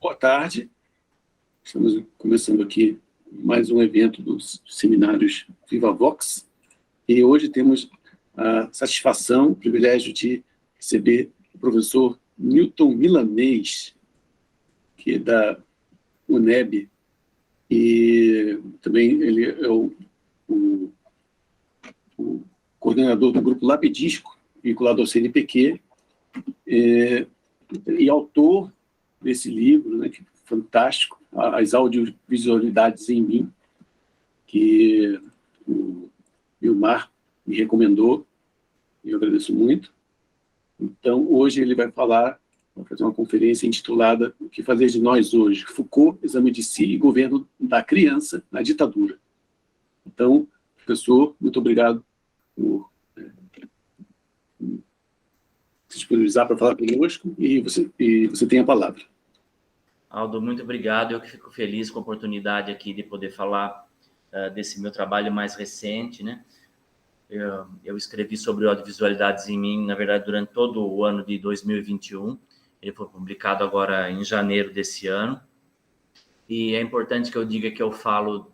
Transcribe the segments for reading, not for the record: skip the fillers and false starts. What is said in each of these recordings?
Boa tarde. Estamos começando aqui mais um evento dos seminários VivaVox. E hoje temos a satisfação, o privilégio de receber o professor Newton Milanês, que é da UNEB, e também ele é o coordenador do grupo Lapidisco, vinculado ao CNPq, e autor desse livro, né, que é fantástico, As Audiovisualidades em Mim, que o Vilmar me recomendou, e eu agradeço muito. Então, hoje ele vai fazer uma conferência intitulada O que fazer de nós hoje? Foucault, exame de si e governo da criança na ditadura. Então, professor, muito obrigado por se disponibilizar para falar conosco, e você tem a palavra. Aldo, muito obrigado. Eu que fico feliz com a oportunidade aqui de poder falar desse meu trabalho mais recente, né? Eu escrevi sobre audiovisualidades em mim, na verdade, durante todo o ano de 2021. Ele foi publicado agora em janeiro desse ano. E é importante que eu diga que eu falo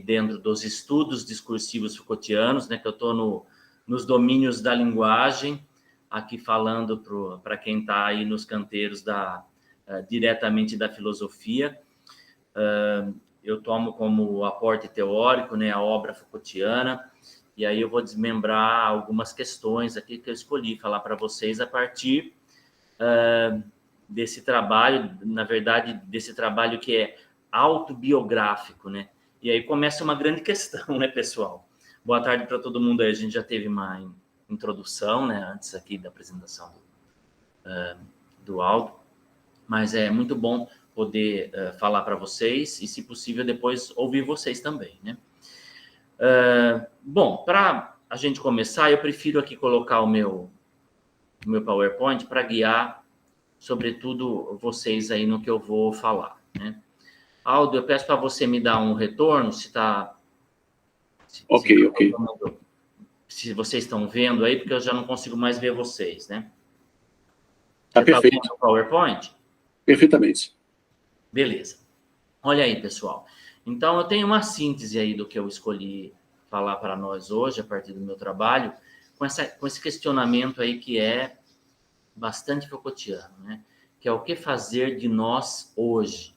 dentro dos estudos discursivos Foucaultianos, né? Que eu estou nos domínios da linguagem, aqui falando para quem está aí nos canteiros diretamente da filosofia. Eu tomo como aporte teórico, né, a obra Foucaultiana, e aí eu vou desmembrar algumas questões aqui que eu escolhi falar para vocês a partir desse trabalho, na verdade, desse trabalho que é autobiográfico, né? E aí começa uma grande questão, né, pessoal? Boa tarde para todo mundo aí. A gente já teve uma introdução, né, antes aqui da apresentação do Aldo, mas é muito bom poder falar para vocês e, se possível, depois ouvir vocês também, né? Bom, para a gente começar, eu prefiro aqui colocar o meu PowerPoint para guiar, sobretudo, vocês aí no que eu vou falar, né? Aldo, eu peço para você me dar um retorno, se está... Ok. Se vocês estão vendo aí, porque eu já não consigo mais ver vocês, né? Está perfeito. Tá vendo o PowerPoint? Perfeitamente. Beleza. Olha aí, pessoal. Então, eu tenho uma síntese aí do que eu escolhi falar para nós hoje, a partir do meu trabalho, com esse questionamento aí que é bastante Foucaultiano, né? Que é o que fazer de nós hoje.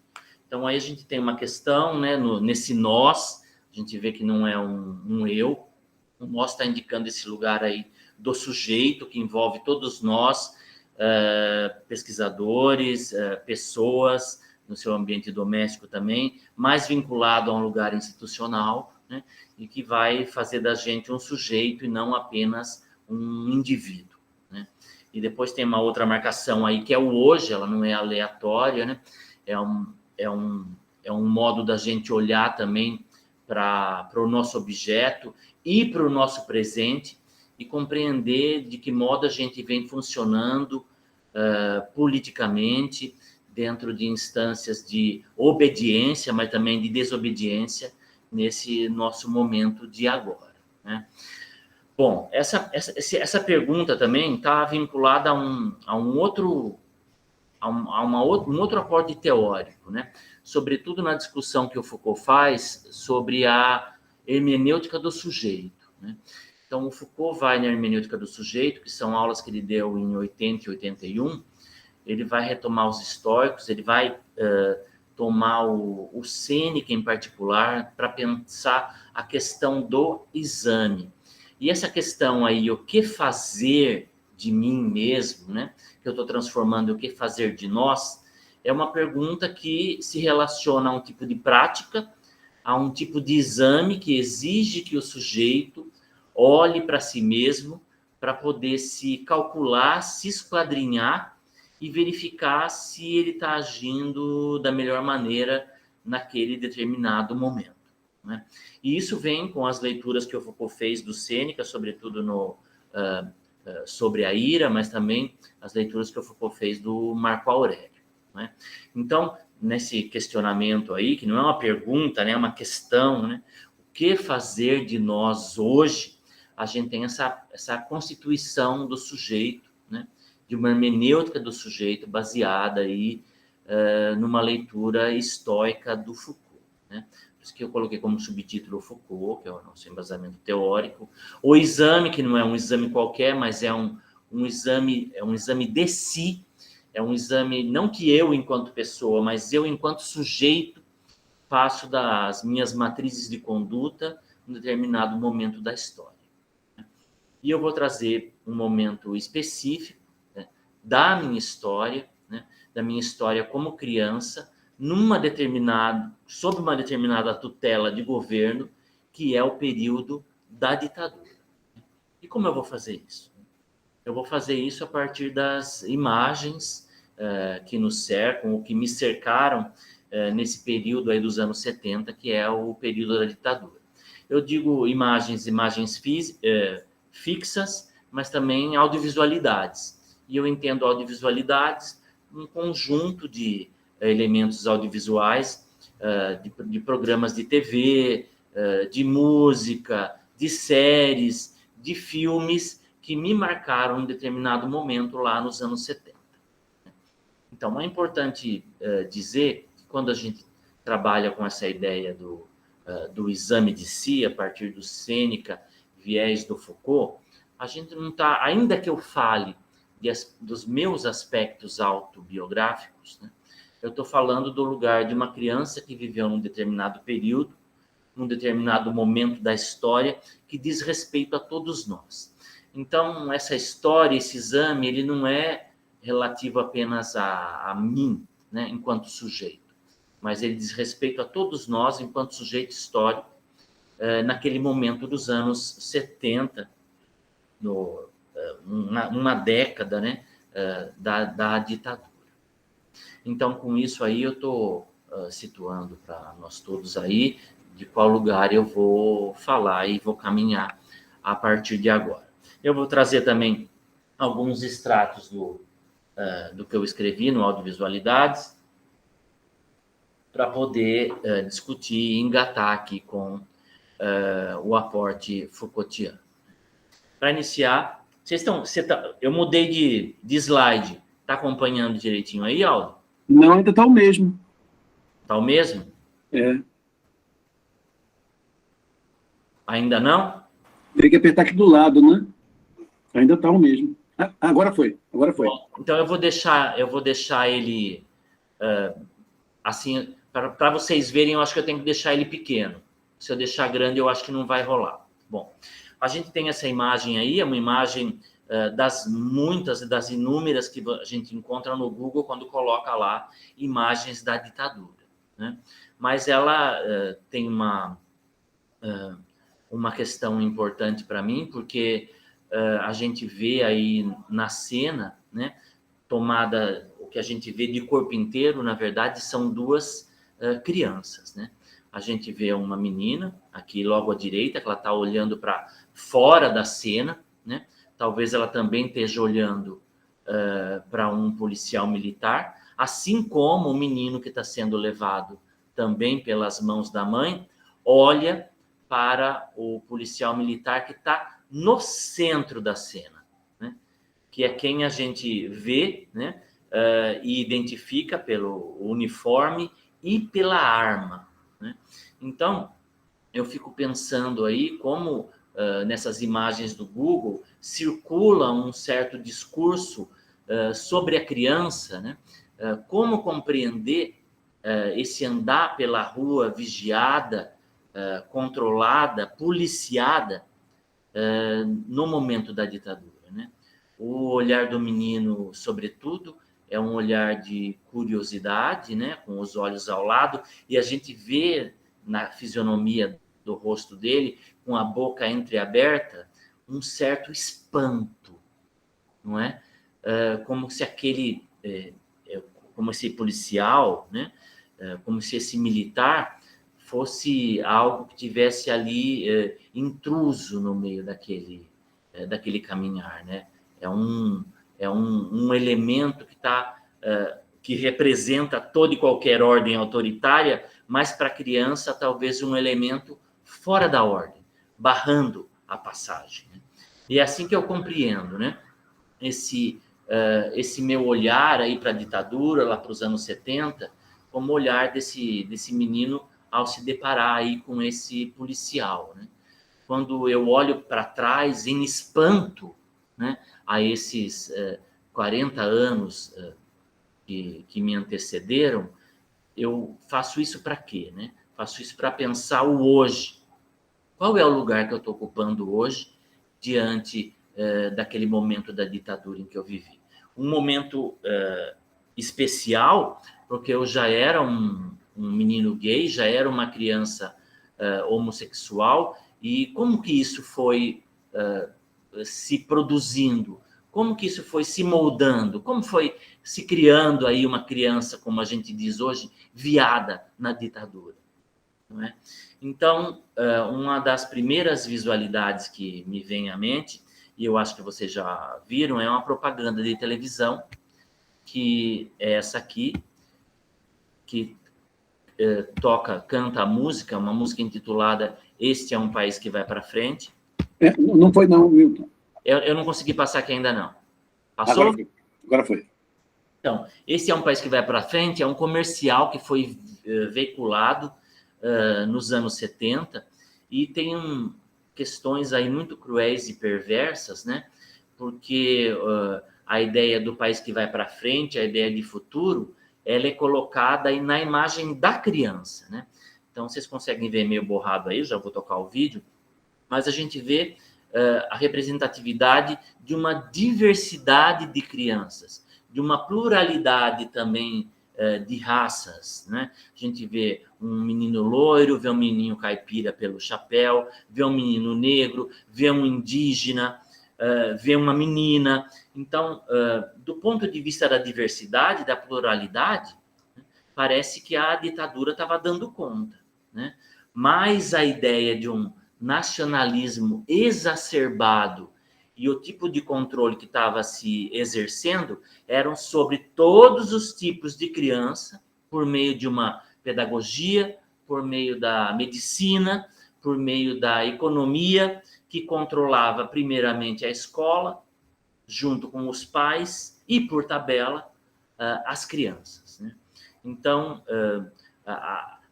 Então, aí a gente tem uma questão, né? Nesse nós, a gente vê que não é um eu. O nós está indicando esse lugar aí do sujeito, que envolve todos nós, pesquisadores, pessoas, no seu ambiente doméstico também, mais vinculado a um lugar institucional, né? E que vai fazer da gente um sujeito e não apenas um indivíduo, né? E depois tem uma outra marcação aí, que é o hoje, ela não é aleatória, né? É um modo da gente olhar também para o nosso objeto e para o nosso presente e compreender de que modo a gente vem funcionando politicamente, dentro de instâncias de obediência, mas também de desobediência, nesse nosso momento de agora, né? Bom, essa pergunta também está vinculada a um outro aporte teórico, né? Sobretudo na discussão que o Foucault faz sobre a hermenêutica do sujeito, né? Então, o Foucault vai na hermenêutica do sujeito, que são aulas que ele deu em 80 e 81, ele vai retomar os históricos, ele vai tomar o Sêneca em particular, para pensar a questão do exame. E essa questão aí, o que fazer de mim mesmo, né? Que eu estou transformando, o que fazer de nós, é uma pergunta que se relaciona a um tipo de prática, a um tipo de exame que exige que o sujeito olhe para si mesmo, para poder se calcular, se esquadrinhar e verificar se ele está agindo da melhor maneira naquele determinado momento, né? E isso vem com as leituras que o Foucault fez do Sêneca, sobretudo sobre a ira, mas também as leituras que o Foucault fez do Marco Aurélio, né? Então, nesse questionamento aí, que não é uma pergunta, né, é uma questão, né? O que fazer de nós hoje? A gente tem essa constituição do sujeito, né? De uma hermenêutica do sujeito baseada aí numa leitura estoica do Foucault, né? Por isso que eu coloquei como subtítulo Foucault, que é o nosso embasamento teórico. O exame, que não é um exame qualquer, mas é um exame de si, é um exame, não que eu, enquanto pessoa, mas eu, enquanto sujeito, faço das minhas matrizes de conduta em um determinado momento da história. E eu vou trazer um momento específico, né, da minha história como criança, sob uma determinada tutela de governo, que é o período da ditadura. E como eu vou fazer isso? Eu vou fazer isso a partir das imagens que nos cercam, ou que me cercaram nesse período aí dos anos 70, que é o período da ditadura. Eu digo imagens fixas, mas também audiovisualidades. E eu entendo audiovisualidades um conjunto de elementos audiovisuais, de programas de TV, de música, de séries, de filmes que me marcaram em determinado momento lá nos anos 70. Então, é importante dizer que quando a gente trabalha com essa ideia do exame de si, a partir do Sêneca, viés do Foucault, a gente não está, ainda que eu fale dos meus aspectos autobiográficos, né, eu estou falando do lugar de uma criança que viveu num determinado período, num determinado momento da história, que diz respeito a todos nós. Então, essa história, esse exame, ele não é relativo apenas a mim, né, enquanto sujeito, mas ele diz respeito a todos nós, enquanto sujeito histórico, naquele momento dos anos 70, uma década, né, da ditadura. Então, com isso aí, eu estou situando para nós todos aí de qual lugar eu vou falar e vou caminhar a partir de agora. Eu vou trazer também alguns extratos do que eu escrevi no Audiovisualidades, para poder discutir e engatar aqui com o aporte Foucaultiano. Para iniciar, eu mudei de slide. Está acompanhando direitinho aí, Aldo? Não, ainda está o mesmo. Está o mesmo? É. Ainda não? Tem que apertar aqui do lado, né? Ainda está o mesmo. Agora foi. Bom, então eu vou deixar ele assim, para vocês verem, eu acho que eu tenho que deixar ele pequeno. Se eu deixar grande, eu acho que não vai rolar. Bom, a gente tem essa imagem aí, é uma imagem das muitas e das inúmeras que a gente encontra no Google quando coloca lá imagens da ditadura, né? Mas ela tem uma questão importante para mim, porque a gente vê aí na cena, né, tomada, o que a gente vê de corpo inteiro, na verdade, são duas crianças, né? A gente vê uma menina, aqui logo à direita, que ela está olhando para fora da cena, né? Talvez ela também esteja olhando para um policial militar, assim como o menino que está sendo levado também pelas mãos da mãe, olha para o policial militar que está no centro da cena, né? Que é quem a gente vê, né? E identifica pelo uniforme e pela arma, né? Então, eu fico pensando aí como nessas imagens do Google circula um certo discurso sobre a criança, né? Como compreender esse andar pela rua vigiada, controlada, policiada, no momento da ditadura, né? O olhar do menino, sobretudo, é um olhar de curiosidade, né? Com os olhos ao lado, e a gente vê na fisionomia do rosto dele, com a boca entreaberta, um certo espanto, não é? Como se como esse policial, né? Como se esse militar fosse algo que tivesse ali intruso no meio daquele caminhar, né? É um elemento que representa toda e qualquer ordem autoritária, mas para a criança talvez um elemento fora da ordem, barrando a passagem, né? E é assim que eu compreendo, né? Esse esse meu olhar aí para a ditadura, lá para os anos 70, como o olhar desse menino ao se deparar aí com esse policial, né? Quando eu olho para trás em espanto, né, a esses 40 anos que me antecederam, eu faço isso para quê, né? Faço isso para pensar o hoje. Qual é o lugar que eu estou ocupando hoje diante daquele momento da ditadura em que eu vivi? Um momento especial, porque eu já era um menino gay, já era uma criança homossexual, e como que isso foi se produzindo? Como que isso foi se moldando? Como foi se criando aí uma criança, como a gente diz hoje, viada na ditadura? Não é? Então, uma das primeiras visualidades que me vem à mente, e eu acho que vocês já viram, é uma propaganda de televisão, que é essa aqui, que canta a música, uma música intitulada Este é um País que Vai para Frente. Não foi não, Milton. Eu não consegui passar aqui ainda não. Passou? Agora foi. Então, Este é um País que Vai para Frente é um comercial que foi veiculado nos anos 70 e tem questões aí muito cruéis e perversas, né? Porque a ideia do país que vai para frente, a ideia de futuro, ela é colocada aí na imagem da criança, né? Então, vocês conseguem ver meio borrado aí, eu já vou tocar o vídeo, mas a gente vê a representatividade de uma diversidade de crianças, de uma pluralidade também de raças, né? A gente vê um menino loiro, vê um menino caipira pelo chapéu, vê um menino negro, vê um indígena, vê uma menina. Então, do ponto de vista da diversidade, da pluralidade, parece que a ditadura estava dando conta, né? Mas a ideia de um nacionalismo exacerbado e o tipo de controle que estava se exercendo eram sobre todos os tipos de criança, por meio de uma pedagogia, por meio da medicina, por meio da economia, que controlava primeiramente a escola, junto com os pais e, por tabela, as crianças, né? Então,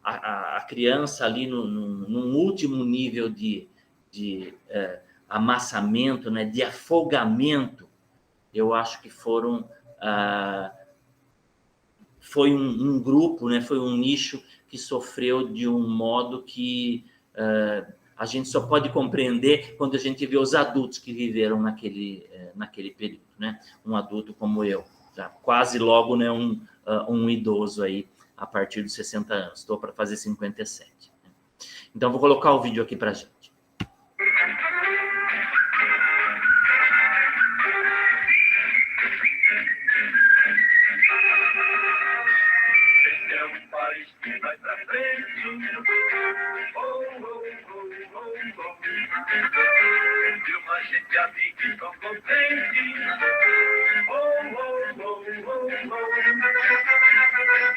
a criança ali num último nível de amassamento, né, de afogamento, eu acho que foi um grupo, né, foi um nicho que sofreu de um modo que a gente só pode compreender quando a gente vê os adultos que viveram naquele período, né? Um adulto como eu, já quase logo, né, um idoso aí a partir dos 60 anos. Estou para fazer 57. Então, vou colocar o vídeo aqui para a gente.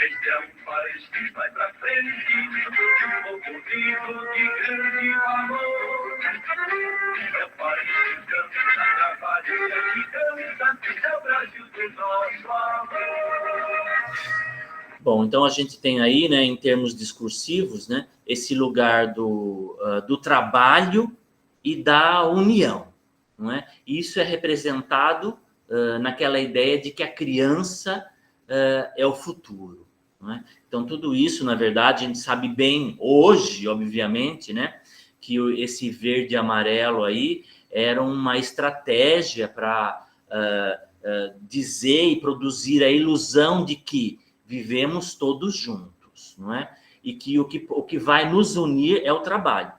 Este é um país que vai pra frente, de um povo vivo de grande valor. É o país que canta, trabalha, que canta, é o Brasil do nosso amor. Bom, então a gente tem aí, né, em termos discursivos, né, esse lugar do trabalho e da união, não é? Isso é representado naquela ideia de que a criança é o futuro, não é? Então, tudo isso, na verdade, a gente sabe bem hoje, obviamente, né, que esse verde e amarelo aí era uma estratégia para dizer e produzir a ilusão de que vivemos todos juntos, não é? E que o que vai nos unir é o trabalho.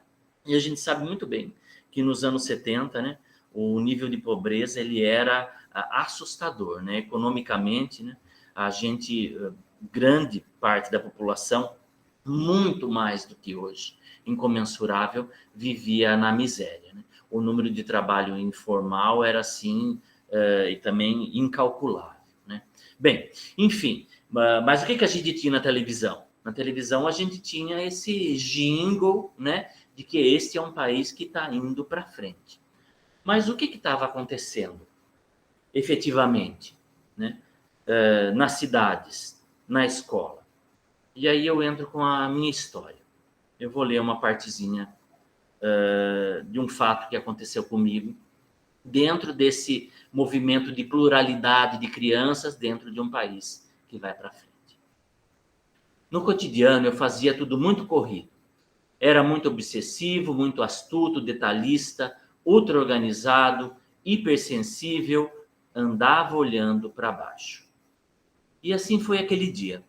E a gente sabe muito bem que nos anos 70, né, o nível de pobreza ele era assustador, né? Economicamente, né, a gente, grande parte da população, muito mais do que hoje, incomensurável, vivia na miséria, né? O número de trabalho informal era assim e também incalculável, né? Bem, enfim, mas o que a gente tinha na televisão? Na televisão a gente tinha esse jingle, né, de que este é um país que está indo para frente. Mas o que estava acontecendo? efetivamente, né? Nas cidades, na escola. E aí eu entro com a minha história. Eu vou ler uma partezinha de um fato que aconteceu comigo dentro desse movimento de pluralidade de crianças dentro de um país que vai para frente. No cotidiano, eu fazia tudo muito corrido. Era muito obsessivo, muito astuto, detalhista, ultra organizado, hipersensível, andava olhando para baixo. E assim foi aquele dia.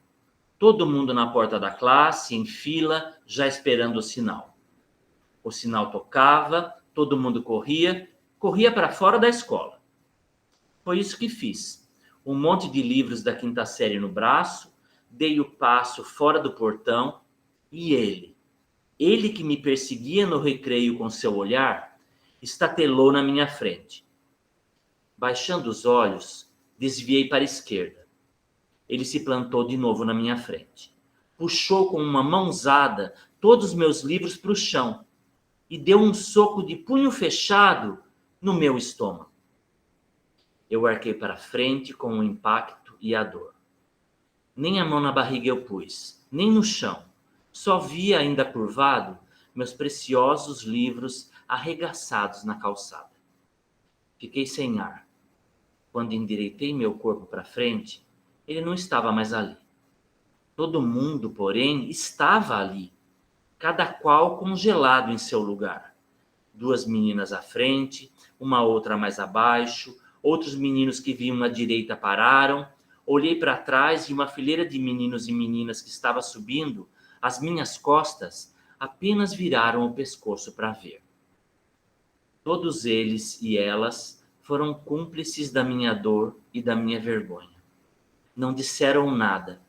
Todo mundo na porta da classe, em fila, já esperando o sinal. O sinal tocava, todo mundo corria para fora da escola. Foi isso que fiz. Um monte de livros da quinta série no braço, dei o passo fora do portão e ele que me perseguia no recreio com seu olhar, estatelou na minha frente. Baixando os olhos, desviei para a esquerda. Ele se plantou de novo na minha frente. Puxou com uma mãozada todos os meus livros para o chão e deu um soco de punho fechado no meu estômago. Eu arquei para frente com o impacto e a dor. Nem a mão na barriga eu pus, nem no chão. Só via, ainda curvado, meus preciosos livros arregaçados na calçada. Fiquei sem ar. Quando endireitei meu corpo para frente, ele não estava mais ali. Todo mundo, porém, estava ali, cada qual congelado em seu lugar. 2 meninas à frente, uma outra mais abaixo, outros meninos que vinham à direita pararam. Olhei para trás e uma fileira de meninos e meninas que estava subindo às minhas costas apenas viraram o pescoço para ver. Todos eles e elas foram cúmplices da minha dor e da minha vergonha. Não disseram nada,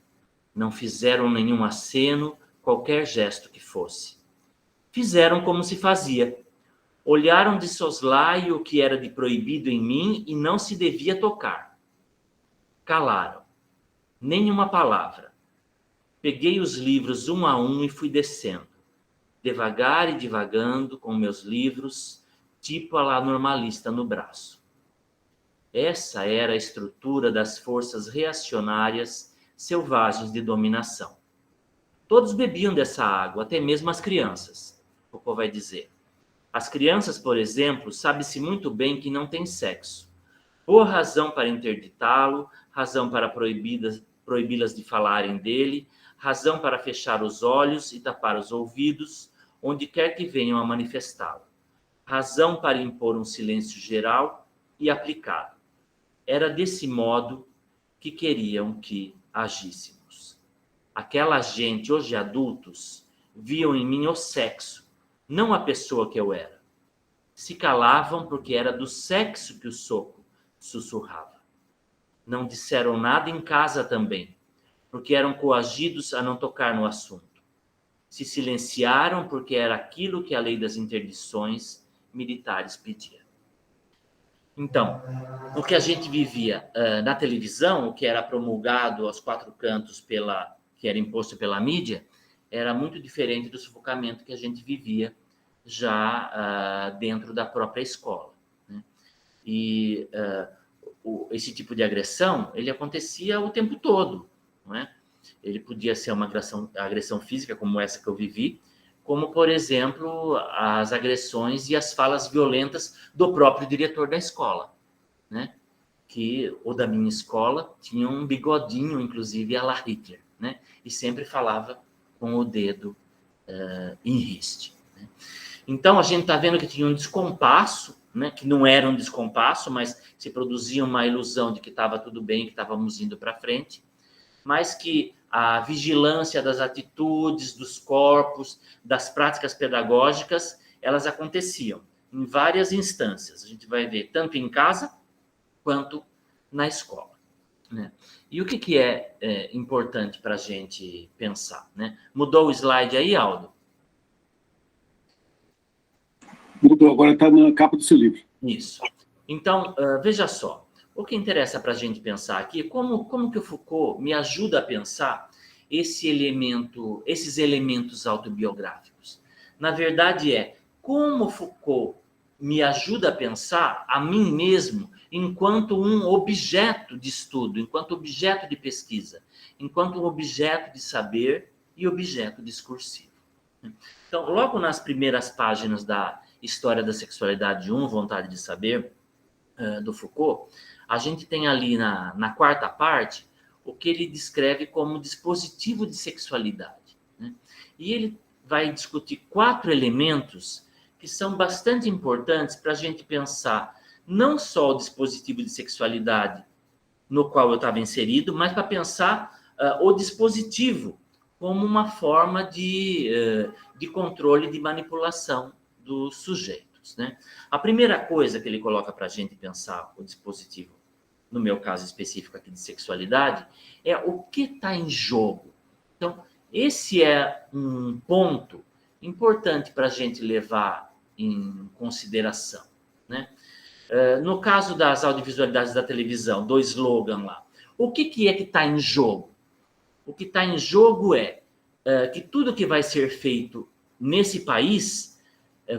não fizeram nenhum aceno, qualquer gesto que fosse. Fizeram como se fazia. Olharam de soslaio o que era de proibido em mim e não se devia tocar. Calaram. Nenhuma palavra. Peguei os livros um a um e fui descendo. Devagar e divagando com meus livros, tipo a lá normalista no braço. Essa era a estrutura das forças reacionárias selvagens de dominação. Todos bebiam dessa água, até mesmo as crianças, Foucault vai dizer. As crianças, por exemplo, sabe-se muito bem que não têm sexo. Boa razão para interditá-lo, razão para proibi-las de falarem dele, razão para fechar os olhos e tapar os ouvidos, onde quer que venham a manifestá-lo. Razão para impor um silêncio geral e aplicado. Era desse modo que queriam que agíssemos. Aquela gente, hoje adultos, viam em mim o sexo, não a pessoa que eu era. Se calavam porque era do sexo que o soco sussurrava. Não disseram nada em casa também, porque eram coagidos a não tocar no assunto. Se silenciaram porque era aquilo que a lei das interdições militares pedia. Então, o que a gente vivia na televisão, o que era promulgado aos 4 cantos que era imposto pela mídia, era muito diferente do sufocamento que a gente vivia já dentro da própria escola, né? E esse tipo de agressão, ele acontecia o tempo todo, não é? Ele podia ser uma agressão física, como essa que eu vivi, como, por exemplo, as agressões e as falas violentas do próprio diretor da escola, né? O da minha escola tinha um bigodinho, inclusive, à la Hitler, né? E sempre falava com o dedo em riste, né? Então, a gente está vendo que tinha um descompasso, né? Que não era um descompasso, mas se produzia uma ilusão de que estava tudo bem, que estávamos indo para frente, mas que a vigilância das atitudes, dos corpos, das práticas pedagógicas, elas aconteciam em várias instâncias. A gente vai ver tanto em casa quanto na escola, né? E o que é importante para a gente pensar, né? Mudou o slide aí, Aldo? Mudou, agora está na capa do seu livro. Isso. Então, veja só. O que interessa para a gente pensar aqui é como que o Foucault me ajuda a pensar esses elementos autobiográficos. Na verdade, como Foucault me ajuda a pensar a mim mesmo enquanto um objeto de estudo, enquanto objeto de pesquisa, enquanto um objeto de saber e objeto discursivo. Então, logo nas primeiras páginas da História da Sexualidade 1, Vontade de Saber, do Foucault, a gente tem ali na quarta parte o que ele descreve como dispositivo de sexualidade, né? E ele vai discutir 4 elementos que são bastante importantes para a gente pensar não só o dispositivo de sexualidade no qual eu estava inserido, mas para pensar o dispositivo como uma forma de controle, de manipulação dos sujeitos, né? A primeira coisa que ele coloca para a gente pensar o dispositivo, no meu caso específico aqui de sexualidade, é o que está em jogo. Então, esse é um ponto importante para a gente levar em consideração, né? No caso das audiovisualidades da televisão, do slogan lá, o que é que está em jogo? O que está em jogo é que tudo que vai ser feito nesse país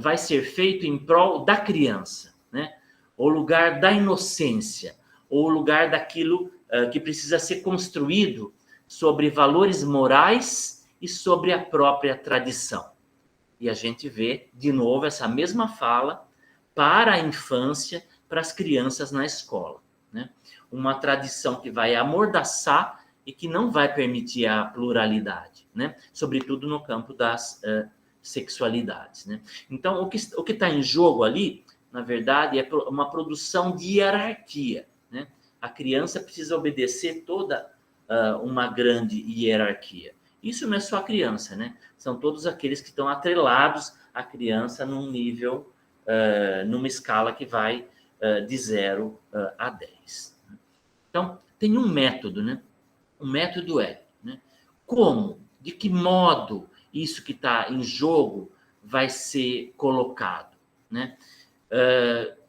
vai ser feito em prol da criança, né? O lugar da inocência, ou o lugar daquilo que precisa ser construído sobre valores morais e sobre a própria tradição. E a gente vê, de novo, essa mesma fala para a infância, para as crianças na escola, né? Uma tradição que vai amordaçar e que não vai permitir a pluralidade, né? Sobretudo no campo das sexualidades, né? Então, o que está em jogo ali, na verdade, é uma produção de hierarquia, né? A criança precisa obedecer toda uma grande hierarquia. Isso não é só a criança, né? São todos aqueles que estão atrelados à criança num nível, numa escala que vai de 0 a 10. Então, tem um método, né? O método é, né? Como, de que modo isso que está em jogo vai ser colocado, né?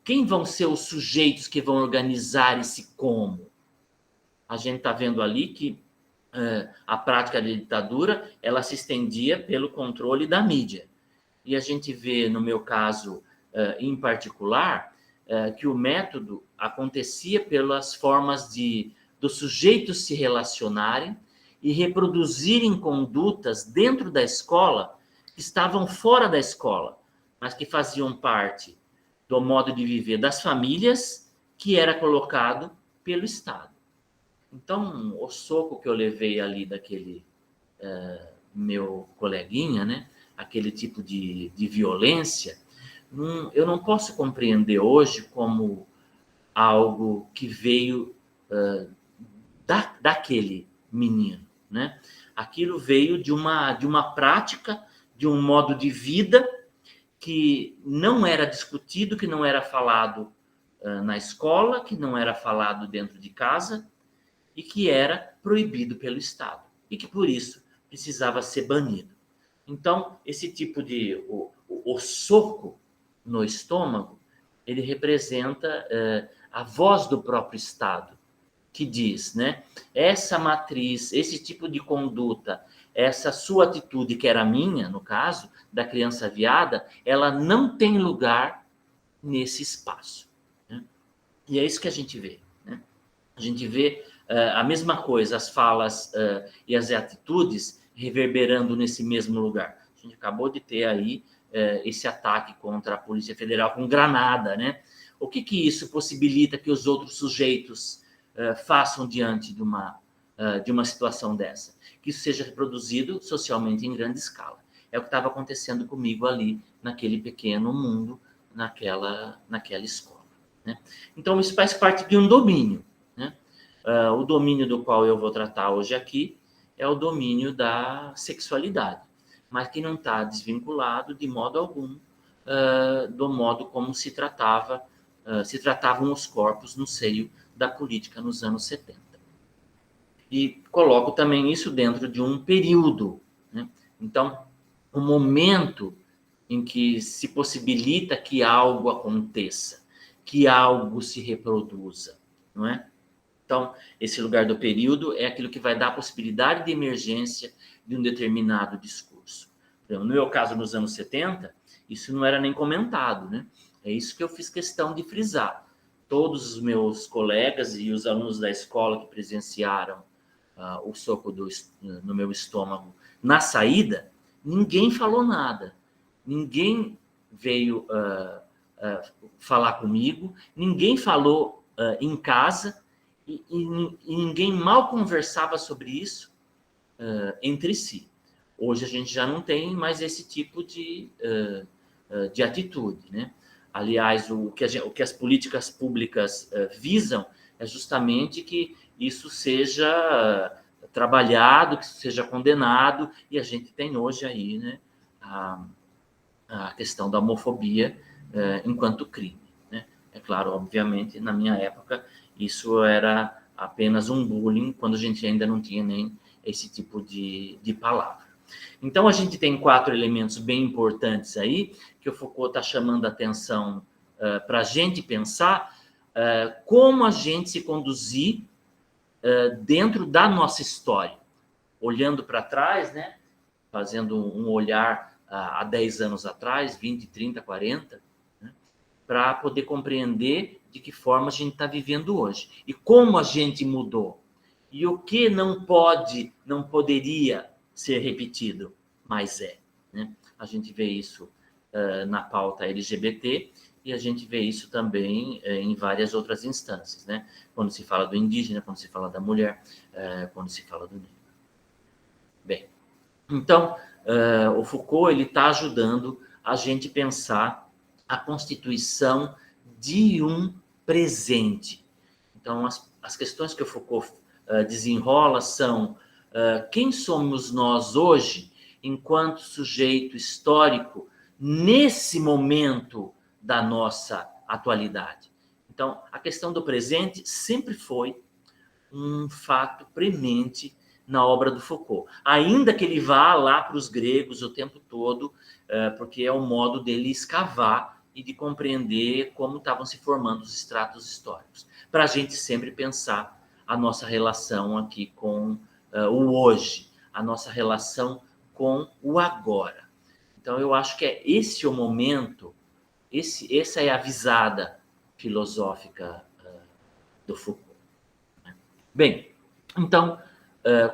Quem vão ser os sujeitos que vão organizar esse como? A gente está vendo ali que a prática da ditadura, ela se estendia pelo controle da mídia. E a gente vê, no meu caso em particular, que o método acontecia pelas formas dos sujeitos se relacionarem e reproduzirem condutas dentro da escola que estavam fora da escola, mas que faziam parte do modo de viver das famílias que era colocado pelo Estado. Então, o soco que eu levei ali daquele meu coleguinha, né, aquele tipo de violência, eu não posso compreender hoje como algo que veio daquele menino, né? Aquilo veio de uma prática, de um modo de vida que não era discutido, que não era falado na escola, que não era falado dentro de casa e que era proibido pelo Estado e que, por isso, precisava ser banido. Então, esse tipo de... O soco no estômago, ele representa a voz do próprio Estado, que diz, né? Essa matriz, esse tipo de conduta, essa sua atitude, que era minha, no caso, da criança viada, ela não tem lugar nesse espaço, né? E é isso que a gente vê, né? A gente vê a mesma coisa, as falas e as atitudes reverberando nesse mesmo lugar. A gente acabou de ter aí esse ataque contra a Polícia Federal com granada, né? O que isso possibilita que os outros sujeitos façam diante de uma situação dessa? Que isso seja reproduzido socialmente em grande escala. É o que estava acontecendo comigo ali, naquele pequeno mundo, naquela escola, né? Então, isso faz parte de um domínio, né? O domínio do qual eu vou tratar hoje aqui é o domínio da sexualidade, mas que não está desvinculado de modo algum do modo como se tratavam os corpos no seio da política nos anos 70. E coloco também isso dentro de um período, né? Então, o momento em que se possibilita que algo aconteça, que algo se reproduza, não é? Então, esse lugar do período é aquilo que vai dar a possibilidade de emergência de um determinado discurso. Então, no meu caso, nos anos 70, isso não era nem comentado, né? É isso que eu fiz questão de frisar. Todos os meus colegas e os alunos da escola que presenciaram o soco no meu estômago na saída, ninguém falou nada. Ninguém veio falar comigo, ninguém falou em casa, e ninguém mal conversava sobre isso entre si. Hoje a gente já não tem mais esse tipo de atitude, né? Aliás, o que as políticas públicas visam é justamente que isso seja trabalhado, que isso seja condenado, e a gente tem hoje aí, né, a questão da homofobia enquanto crime, né? É claro, obviamente, na minha época, isso era apenas um bullying, quando a gente ainda não tinha nem esse tipo de palavra. Então, a gente tem 4 elementos bem importantes aí, que o Foucault está chamando a atenção para a gente pensar como a gente se conduzir dentro da nossa história. Olhando para trás, né, fazendo um olhar há 10 anos atrás, 20, 30, 40, né, para poder compreender de que forma a gente está vivendo hoje. E como a gente mudou. E o que não poderia ser repetido, mas né? A gente vê isso na pauta LGBT e a gente vê isso também em várias outras instâncias, né? Quando se fala do indígena, quando se fala da mulher, quando se fala do negro. Bem, então, o Foucault ele está ajudando a gente pensar a constituição de um presente. Então, as questões que o Foucault desenrola são quem somos nós hoje, enquanto sujeito histórico, nesse momento da nossa atualidade. Então, a questão do presente sempre foi um fato premente na obra do Foucault. Ainda que ele vá lá para os gregos o tempo todo, porque é o modo dele escavar e de compreender como estavam se formando os estratos históricos. Para a gente sempre pensar a nossa relação aqui com o hoje, a nossa relação com o agora. Então, eu acho que é esse o momento, essa é a visada filosófica do Foucault. Bem, então,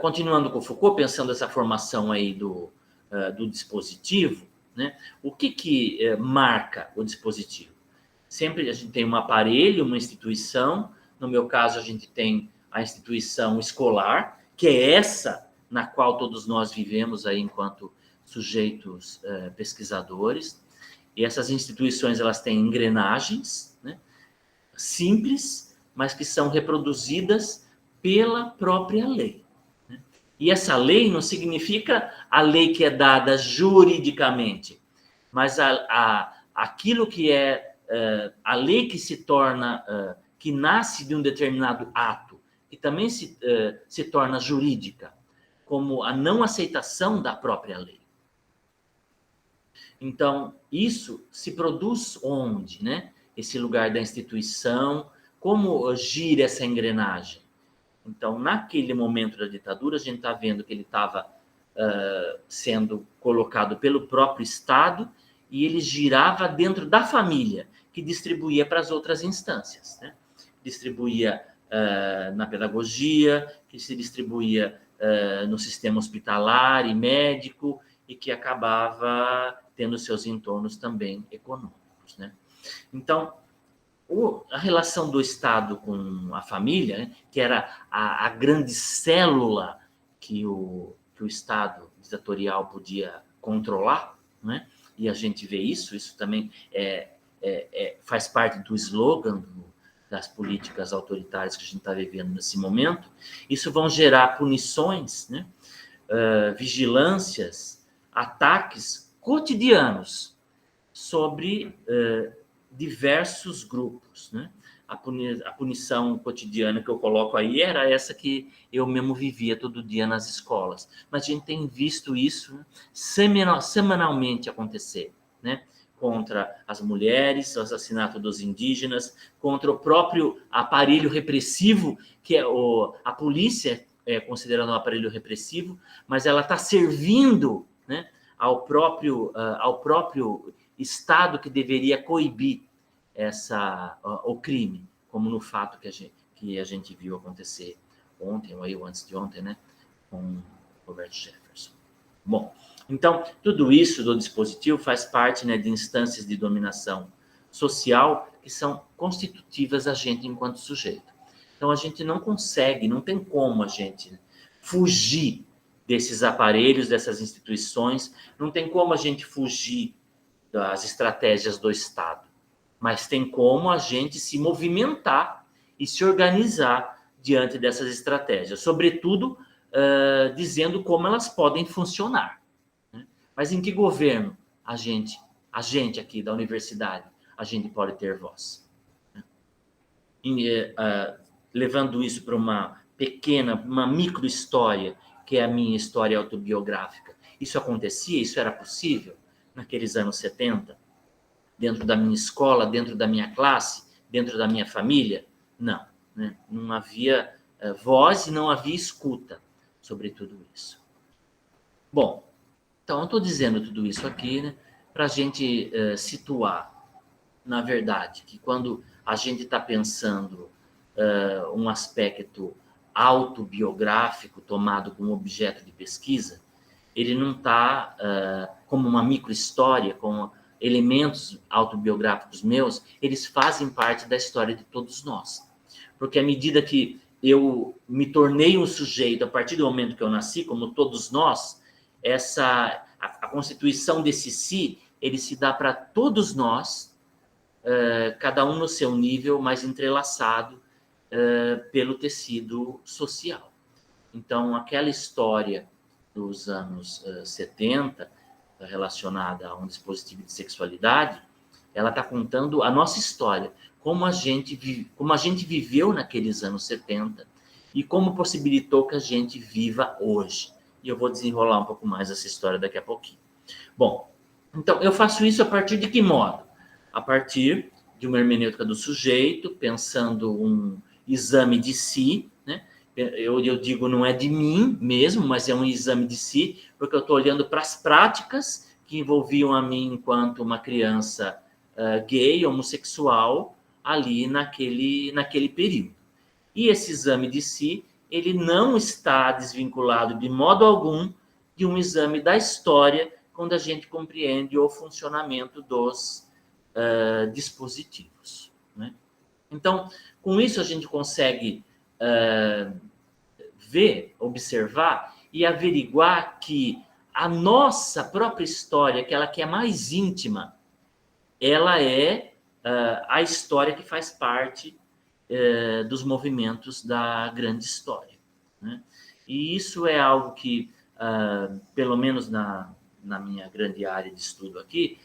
continuando com Foucault, pensando essa formação aí do dispositivo, né? O que marca o dispositivo? Sempre a gente tem um aparelho, uma instituição. No meu caso, a gente tem a instituição escolar, que é essa na qual todos nós vivemos aí enquanto sujeitos pesquisadores. E essas instituições, elas têm engrenagens, né, simples, mas que são reproduzidas pela própria lei. Né? E essa lei não significa a lei que é dada juridicamente, mas aquilo que é a lei que se torna, que nasce de um determinado ato, que também se torna jurídica, como a não aceitação da própria lei. Então, isso se produz onde, né? Esse lugar da instituição, como gira essa engrenagem. Então, naquele momento da ditadura, a gente está vendo que ele estava sendo colocado pelo próprio Estado e ele girava dentro da família, que distribuía para as outras instâncias, né? Distribuía na pedagogia, que se distribuía no sistema hospitalar e médico, e que acabava tendo seus entornos também econômicos, né? Então, a relação do Estado com a família, né, que era a grande célula que o Estado ditatorial podia controlar, né? E a gente vê isso também faz parte do slogan das políticas autoritárias que a gente está vivendo nesse momento. Isso vão gerar punições, né? Vigilâncias, ataques cotidianos sobre diversos grupos, né? A punição cotidiana que eu coloco aí era essa que eu mesmo vivia todo dia nas escolas. Mas a gente tem visto isso, né, semanalmente acontecer, né? Contra as mulheres, o assassinato dos indígenas, contra o próprio aparelho repressivo, que a polícia é considerada um aparelho repressivo, mas ela está servindo, né, ao próprio Estado que deveria coibir o crime, como no fato que a gente viu acontecer ontem, ou antes de ontem, né, com Roberto Jefferson. Bom, então, tudo isso do dispositivo faz parte, né, de instâncias de dominação social que são constitutivas a gente enquanto sujeito. Então, a gente não consegue, não tem como a gente fugir desses aparelhos, dessas instituições, não tem como a gente fugir das estratégias do Estado, mas tem como a gente se movimentar e se organizar diante dessas estratégias, sobretudo dizendo como elas podem funcionar. Né? Mas em que governo a gente aqui da universidade, a gente pode ter voz? Né? Levando isso para uma micro história, que é a minha história autobiográfica. Isso acontecia? Isso era possível naqueles anos 70? Dentro da minha escola, dentro da minha classe, dentro da minha família? Não. Né? Não havia voz e não havia escuta sobre tudo isso. Bom, então eu estou dizendo tudo isso aqui, né, para a gente situar, na verdade, que quando a gente está pensando um aspecto autobiográfico tomado como objeto de pesquisa, ele não está como uma microhistória, com elementos autobiográficos meus, eles fazem parte da história de todos nós. Porque à medida que eu me tornei um sujeito, a partir do momento que eu nasci, como todos nós, a constituição desse si, ele se dá para todos nós, cada um no seu nível, mas entrelaçado pelo tecido social. Então, aquela história dos anos 70, relacionada a um dispositivo de sexualidade, ela está contando a nossa história, como a gente viveu naqueles anos 70 e como possibilitou que a gente viva hoje. E eu vou desenrolar um pouco mais essa história daqui a pouquinho. Bom, então eu faço isso a partir de que modo? A partir de uma hermenêutica do sujeito, pensando um exame de si, né? Eu digo, não é de mim mesmo, mas é um exame de si, porque eu estou olhando para as práticas que envolviam a mim enquanto uma criança gay, homossexual, ali naquele período. E esse exame de si, ele não está desvinculado de modo algum de um exame da história, quando a gente compreende o funcionamento dos dispositivos. Né? Então, com isso a gente consegue ver, observar e averiguar que a nossa própria história, aquela que é mais íntima, ela é a história que faz parte dos movimentos da grande história. Né? E isso é algo que, pelo menos na minha grande área de estudo aqui,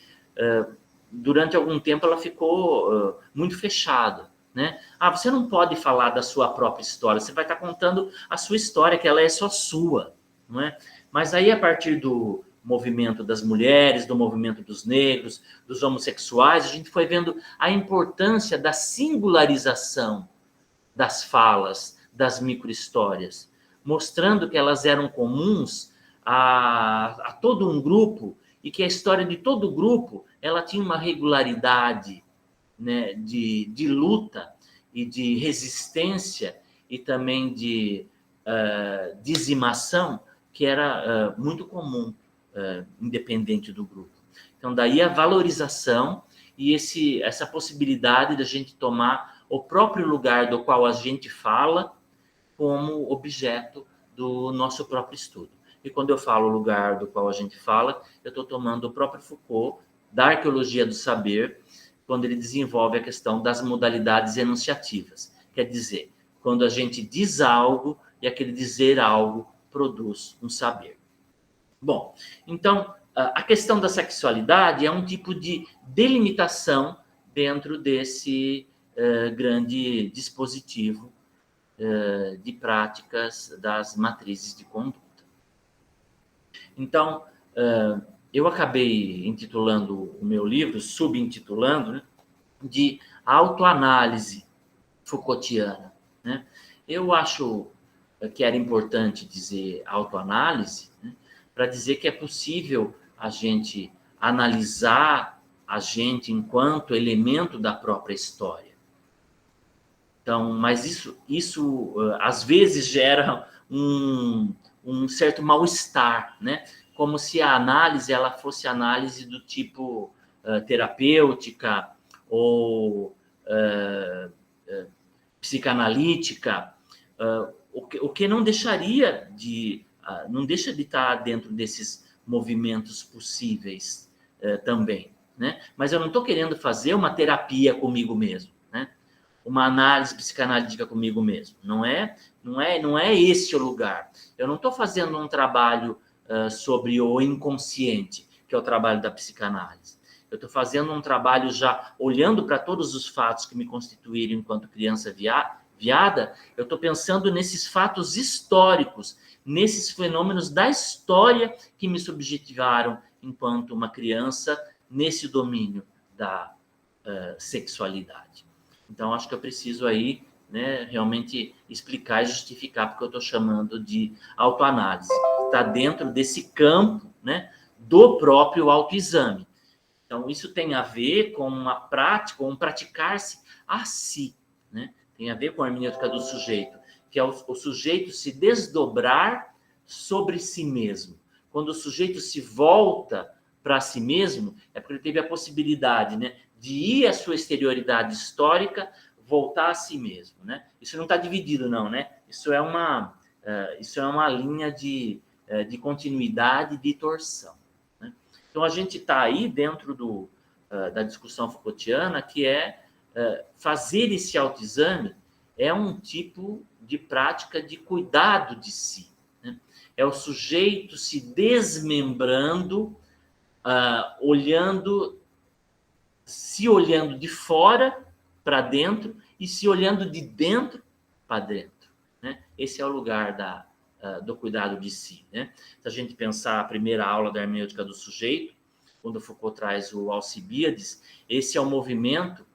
durante algum tempo ela ficou muito fechada. Né? Você não pode falar da sua própria história, você vai estar contando a sua história, que ela é só sua. Não é? Mas aí, a partir do movimento das mulheres, do movimento dos negros, dos homossexuais, a gente foi vendo a importância da singularização das falas, das microhistórias, mostrando que elas eram comuns a todo um grupo e que a história de todo grupo ela tinha uma regularidade, né, de luta e de resistência e também de dizimação, que era muito comum, independente do grupo. Então, daí a valorização e essa possibilidade da gente tomar o próprio lugar do qual a gente fala como objeto do nosso próprio estudo. E quando eu falo lugar do qual a gente fala, eu estou tomando o próprio Foucault, da arqueologia do saber, quando ele desenvolve a questão das modalidades enunciativas. Quer dizer, quando a gente diz algo e aquele dizer algo produz um saber. Bom, então, a questão da sexualidade é um tipo de delimitação dentro desse grande dispositivo de práticas das matrizes de conduta. Então, eu acabei intitulando o meu livro, subintitulando, né, de autoanálise Foucaultiana. Né? Eu acho que era importante dizer autoanálise, né, para dizer que é possível a gente analisar a gente enquanto elemento da própria história. Então, mas isso às vezes gera um certo mal-estar, né? Como se a análise ela fosse análise do tipo terapêutica ou psicanalítica, o que não deixaria de não deixa de estar dentro desses movimentos possíveis também, né? Mas eu não estou querendo fazer uma terapia comigo mesmo, né? Uma análise psicanalítica comigo mesmo. Não é esse o lugar. Eu não estou fazendo um trabalho sobre o inconsciente, que é o trabalho da psicanálise. Eu estou fazendo um trabalho já olhando para todos os fatos que me constituíram enquanto criança viada. Eu estou pensando nesses fatos históricos, nesses fenômenos da história que me subjetivaram enquanto uma criança nesse domínio da sexualidade. Então, acho que eu preciso aí, né, realmente explicar e justificar porque eu estou chamando de autoanálise. Está dentro desse campo, né, do próprio autoexame. Então, isso tem a ver com uma prática, com um praticar-se a si, né? Tem a ver com a hermenêutica do sujeito, que é o sujeito se desdobrar sobre si mesmo. Quando o sujeito se volta para si mesmo, é porque ele teve a possibilidade, né, de ir à sua exterioridade histórica, voltar a si mesmo, né? Isso não está dividido, não, né? Isso é uma linha de continuidade, de torção, né? Então, a gente está aí dentro da discussão Foucaultiana, que é fazer esse autoexame é um tipo de prática de cuidado de si, né? É o sujeito se desmembrando, olhando de fora para dentro e se olhando de dentro para dentro, né? Esse é o lugar do cuidado de si, né? Se a gente pensar a primeira aula da hermenêutica do sujeito, quando Foucault traz o Alcibíades, esse é o movimento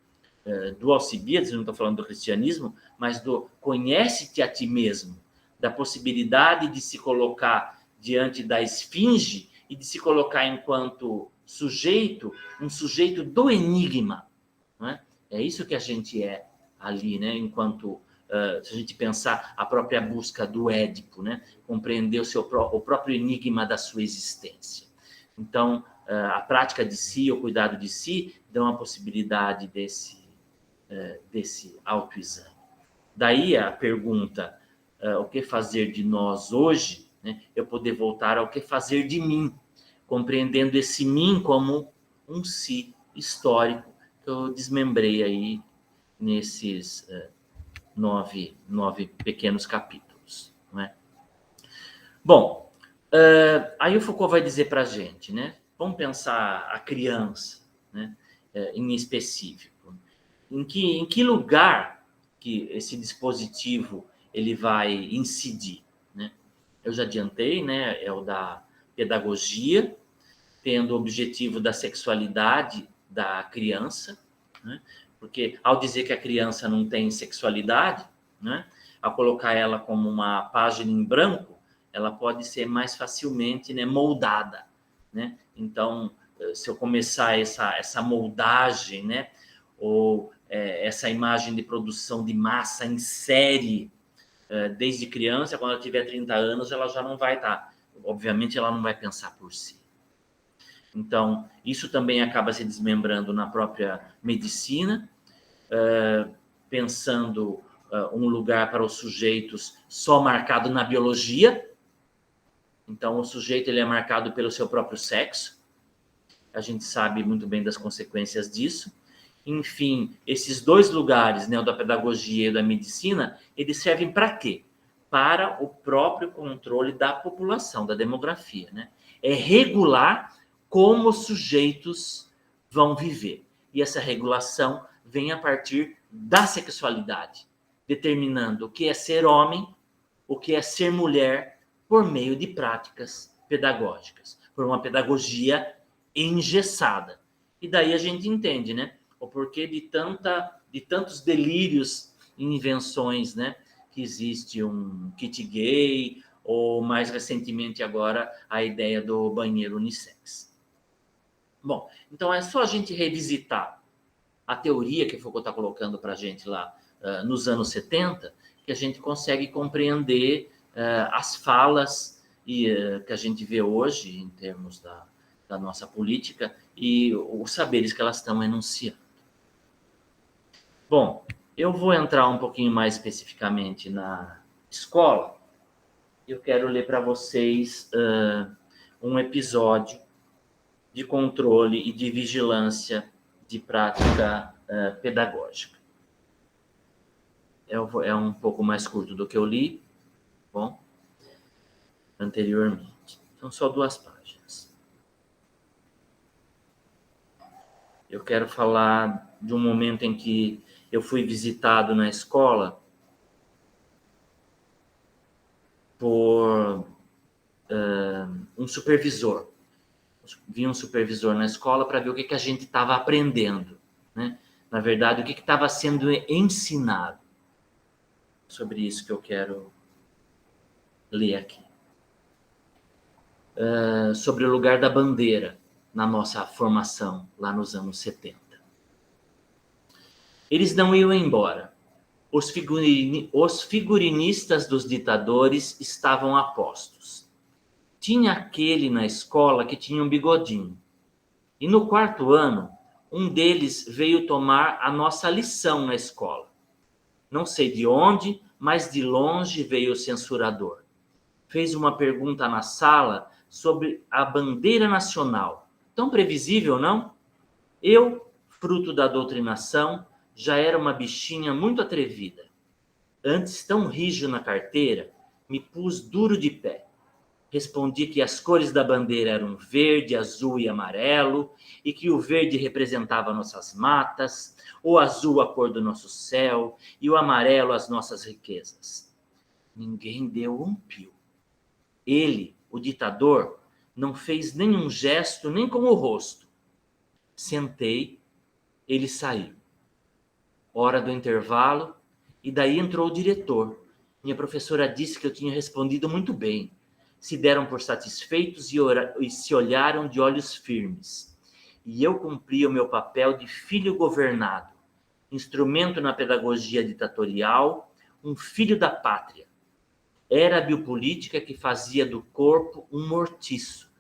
do Alcibíades, não estou falando do cristianismo, mas do conhece-te a ti mesmo, da possibilidade de se colocar diante da esfinge e de se colocar enquanto sujeito, um sujeito do enigma, não é? É isso que a gente é ali, né? Enquanto, se a gente pensar a própria busca do Édipo, né? Compreender o próprio enigma da sua existência. Então, a prática de si, o cuidado de si, dão a possibilidade desse autoexame. Daí a pergunta, o que fazer de nós hoje, né? Eu poder voltar ao que fazer de mim, compreendendo esse mim como um si histórico que eu desmembrei aí nesses 9 pequenos capítulos, não é? Bom, aí o Foucault vai dizer para a gente, né? Vamos pensar a criança, né? Em específico. Em que lugar que esse dispositivo ele vai incidir, né? Eu já adiantei, né? É o da pedagogia, tendo o objetivo da sexualidade da criança, né? Porque ao dizer que a criança não tem sexualidade, né? Ao colocar ela como uma página em branco, ela pode ser mais facilmente, né, moldada, né? Então, se eu começar essa moldagem, né, ou essa imagem de produção de massa em série desde criança, quando ela tiver 30 anos, ela já não vai estar. Obviamente, ela não vai pensar por si. Então, isso também acaba se desmembrando na própria medicina, pensando um lugar para os sujeitos só marcado na biologia. Então, o sujeito ele é marcado pelo seu próprio sexo. A gente sabe muito bem das consequências disso. Enfim, esses dois lugares, né, o da pedagogia e o da medicina, eles servem para quê? Para o próprio controle da população, da demografia, né? É regular como os sujeitos vão viver. E essa regulação vem a partir da sexualidade, determinando o que é ser homem, o que é ser mulher, por meio de práticas pedagógicas, por uma pedagogia engessada. E daí a gente entende, né, o porquê de tantos delírios e invenções, né, que existe um kit gay, ou mais recentemente agora a ideia do banheiro unissex. Bom, então é só a gente revisitar a teoria que Foucault está colocando para a gente lá nos anos 70, que a gente consegue compreender as falas que a gente vê hoje em termos da nossa política e os saberes que elas estão enunciando. Bom, eu vou entrar um pouquinho mais especificamente na escola. Eu quero ler para vocês um episódio de controle e de vigilância de prática pedagógica. É um pouco mais curto do que eu li, bom, anteriormente. São só 2 páginas. Eu quero falar de um momento em que eu fui visitado na escola por um supervisor. Vi um supervisor na escola para ver o que a gente estava aprendendo, né? Na verdade, o que estava sendo ensinado. Sobre isso que eu quero ler aqui. Sobre o lugar da bandeira na nossa formação, lá nos anos 70. Eles não iam embora. Os figurinistas dos ditadores estavam a postos. Tinha aquele na escola que tinha um bigodinho. E no 4º ano, um deles veio tomar a nossa lição na escola. Não sei de onde, mas de longe veio o censurador. Fez uma pergunta na sala sobre a bandeira nacional. Tão previsível, não? Eu, fruto da doutrinação, já era uma bichinha muito atrevida. Antes tão rijo na carteira, me pus duro de pé. Respondi que as cores da bandeira eram verde, azul e amarelo, e que o verde representava nossas matas, o azul a cor do nosso céu, e o amarelo as nossas riquezas. Ninguém deu um pio. Ele, o ditador, não fez nenhum gesto, nem com o rosto. Sentei, ele saiu. Hora do intervalo, e daí entrou o diretor. Minha professora disse que eu tinha respondido muito bem. Se deram por satisfeitos e se olharam de olhos firmes. E eu cumpri o meu papel de filho governado, instrumento na pedagogia ditatorial, um filho da pátria. Era a biopolítica que fazia do corpo um mortiço,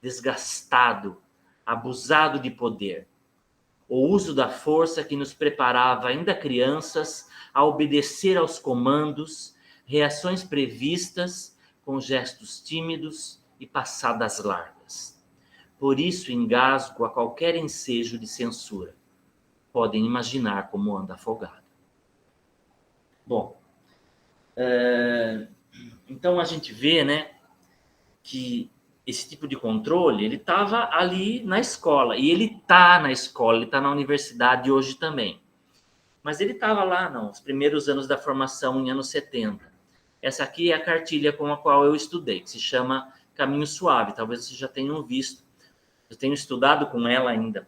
desgastado, abusado de poder. O uso da força que nos preparava ainda crianças a obedecer aos comandos, reações previstas, com gestos tímidos e passadas largas. Por isso engasgo a qualquer ensejo de censura. Podem imaginar como anda afogado. Bom, então a gente vê, né, que esse tipo de controle, ele estava ali na escola, e ele está na escola, ele está na universidade hoje também. Mas ele estava lá nos primeiros anos da formação, em anos 70. Essa aqui é a cartilha com a qual eu estudei, que se chama Caminho Suave. Talvez vocês já tenham visto. Eu tenho estudado com ela ainda,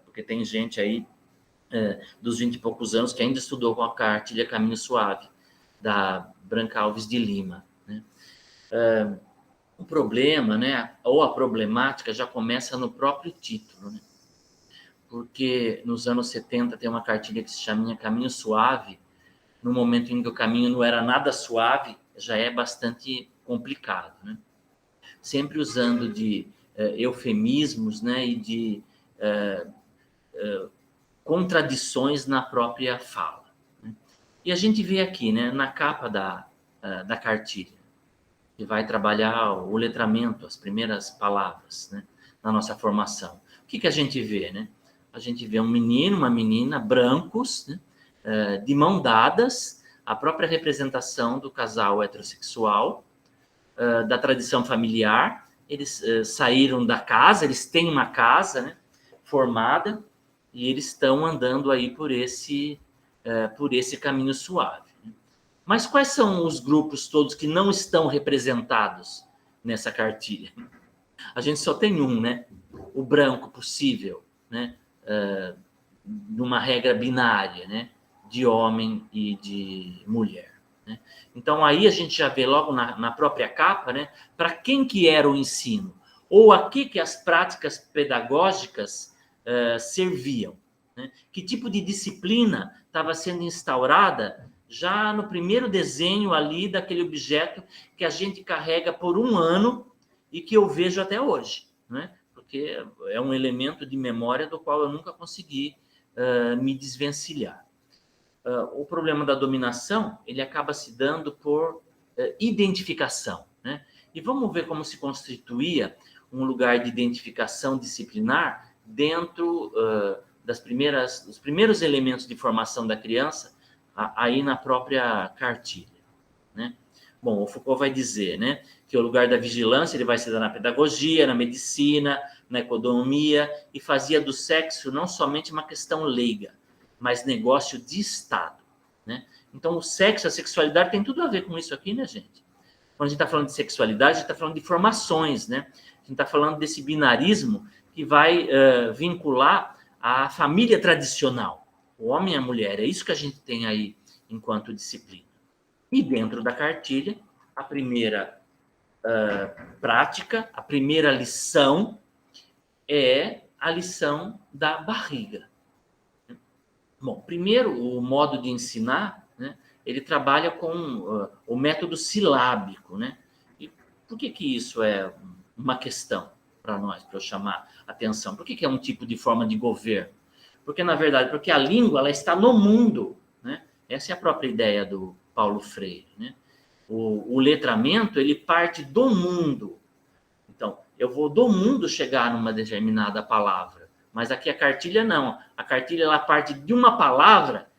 porque tem gente aí dos 20 e poucos anos que ainda estudou com a cartilha Caminho Suave, da Branca Alves de Lima. Né? O problema, né, ou a problemática já começa no próprio título, né? Porque nos anos 70 tem uma cartilha que se chama Caminho Suave. No momento em que o caminho não era nada suave, já é bastante complicado, né? Sempre usando de eufemismos, né, e de contradições na própria fala. Né? E a gente vê aqui, né, na capa da cartilha, que vai trabalhar o letramento, as primeiras palavras, né, na nossa formação. O que a gente vê, né? A gente vê um menino, uma menina, brancos, né, de mão dadas, a própria representação do casal heterossexual, da tradição familiar. Eles saíram da casa, eles têm uma casa, né, formada, e eles estão andando aí por esse caminho suave. Mas quais são os grupos todos que não estão representados nessa cartilha? A gente só tem um, né? O branco possível, né? Numa regra binária, né? De homem e de mulher. Né? Então, aí a gente já vê logo na própria capa, né? Para quem que era o ensino? ou a que as práticas pedagógicas serviam, né? Que tipo de disciplina estava sendo instaurada já no primeiro desenho ali daquele objeto que a gente carrega por um ano e que eu vejo até hoje, né? Porque é um elemento de memória do qual eu nunca consegui me desvencilhar. O problema da dominação, ele acaba se dando por identificação, né? E vamos ver como se constituía um lugar de identificação disciplinar dentro dos primeiros elementos de formação da criança, aí na própria cartilha, né? Bom, o Foucault vai dizer, né, que o lugar da vigilância ele vai se dar na pedagogia, na medicina, na economia, e fazia do sexo não somente uma questão leiga, mas negócio de Estado, né? Então, o sexo, a sexualidade tem tudo a ver com isso aqui, né, gente? Quando a gente está falando de sexualidade, a gente está falando de formações, né? A gente está falando desse binarismo que vai vincular a família tradicional, o homem e a mulher. É isso que a gente tem aí enquanto disciplina. E dentro da cartilha, a primeira prática, a primeira lição é a lição da barriga. Bom, primeiro, o modo de ensinar, né, ele trabalha com o método silábico, né? E por que isso é uma questão para nós, para eu chamar a atenção? Por que é um tipo de forma de governo? Porque, na verdade, porque a língua ela está no mundo, né? Essa é a própria ideia do Paulo Freire, né? O letramento, ele parte do mundo. Então, eu vou do mundo chegar numa determinada palavra. Mas aqui a cartilha não. A cartilha ela parte de uma palavra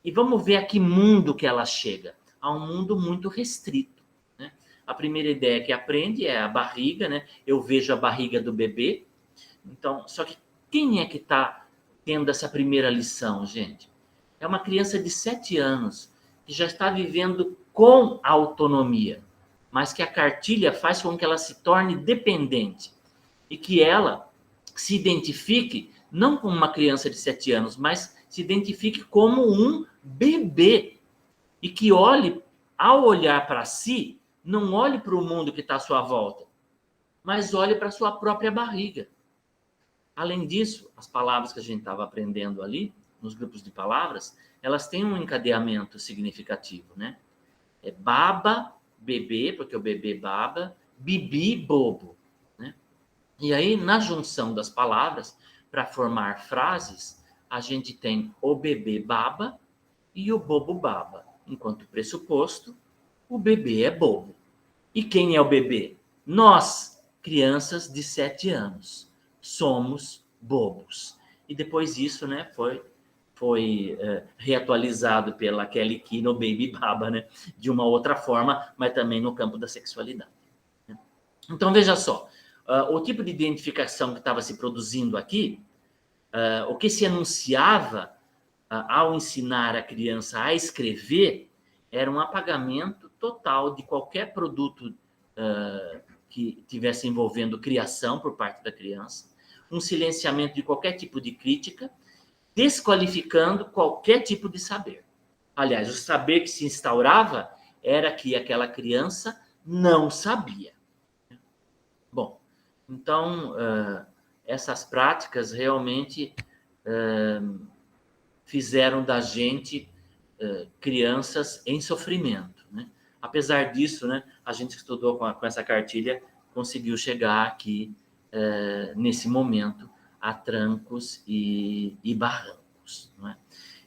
e vamos ver a que mundo que ela chega. A um mundo muito restrito, né? A primeira ideia que aprende é a barriga, né? Eu vejo a barriga do bebê. Então, só que quem é que está tendo essa primeira lição, gente? É uma criança de 7 anos que já está vivendo com autonomia, mas que a cartilha faz com que ela se torne dependente e que ela se identifique não como uma criança de 7 anos, mas se identifique como um bebê e que olhe, ao olhar para si, não olhe para o mundo que está à sua volta, mas olhe para a sua própria barriga. Além disso, as palavras que a gente estava aprendendo ali, nos grupos de palavras, elas têm um encadeamento significativo, né? É baba, bebê, porque o bebê baba, bibi, bobo, né? E aí, na junção das palavras, para formar frases, a gente tem o bebê baba e o bobo baba. Enquanto pressuposto, o bebê é bobo. E quem é o bebê? Nós, crianças de 7 anos, somos bobos. E depois isso, né, foi reatualizado pela Kelly Key no Baby Baba, né, de uma outra forma, mas também no campo da sexualidade. Então, veja só, o tipo de identificação que estava se produzindo aqui, o que se anunciava ao ensinar a criança a escrever, era um apagamento total de qualquer produto que tivesse envolvendo criação por parte da criança, um silenciamento de qualquer tipo de crítica, desqualificando qualquer tipo de saber. Aliás, o saber que se instaurava era que aquela criança não sabia. Bom, então, essas práticas realmente fizeram da gente crianças em sofrimento, né? Apesar disso, né, a gente que estudou com essa cartilha conseguiu chegar aqui, nesse momento, a trancos e barrancos, não é?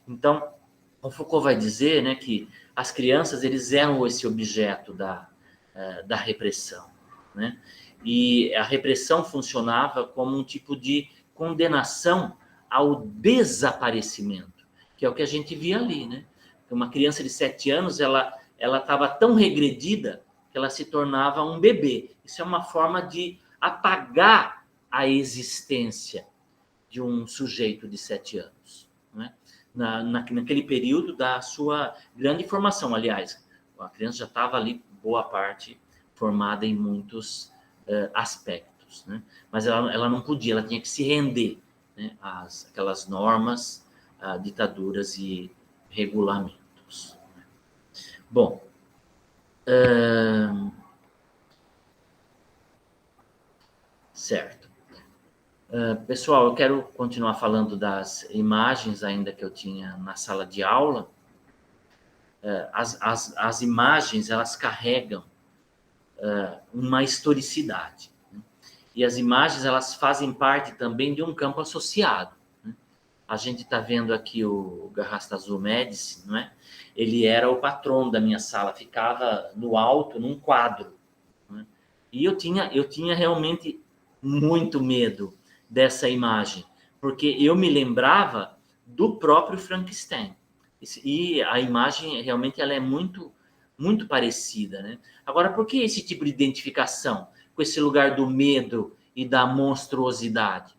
Então, o Foucault vai dizer, né, que as crianças eles eram esse objeto da repressão, né? E a repressão funcionava como um tipo de condenação ao desaparecimento, que é o que a gente via ali, né? Uma criança de 7 anos, ela estava tão regredida que ela se tornava um bebê. Isso é uma forma de apagar a existência de um sujeito de 7 anos, né? Naquele período da sua grande formação, aliás. A criança já estava ali, boa parte, formada em muitos aspectos, né? Mas ela não podia, ela tinha que se render, né, aquelas normas, ditaduras e regulamentos. Bom, Pessoal, eu quero continuar falando das imagens ainda que eu tinha na sala de aula. As imagens, elas carregam uma historicidade, né? E as imagens, elas fazem parte também de um campo associado, né? A gente está vendo aqui o Garrastazu Médici, não é? Ele era o patrono da minha sala, ficava no alto, num quadro, né? E eu tinha realmente muito medo dessa imagem, porque eu me lembrava do próprio Frankenstein. E a imagem, realmente, ela é muito, muito parecida, né? Agora, por que esse tipo de identificação com esse lugar do medo e da monstruosidade?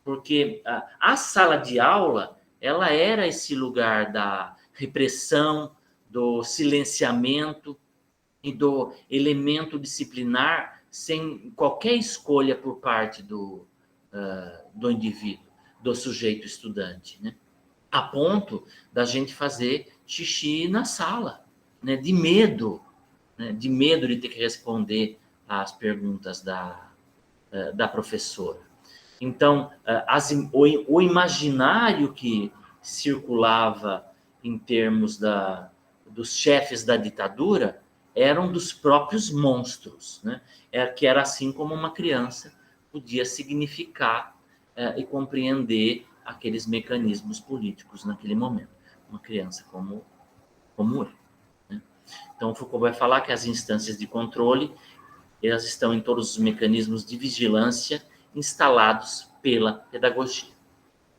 Porque a sala de aula, ela era esse lugar da repressão, do silenciamento e do elemento disciplinar sem qualquer escolha por parte do indivíduo, do sujeito estudante, né? A ponto da gente fazer xixi na sala, né? De medo, né? De medo de ter que responder às perguntas da professora. Então, o imaginário que circulava em termos dos chefes da ditadura eram dos próprios monstros, né? Que era assim como uma criança podia significar e compreender aqueles mecanismos políticos naquele momento. Uma criança como eu, né? Então, Foucault vai falar que as instâncias de controle, elas estão em todos os mecanismos de vigilância instalados pela pedagogia.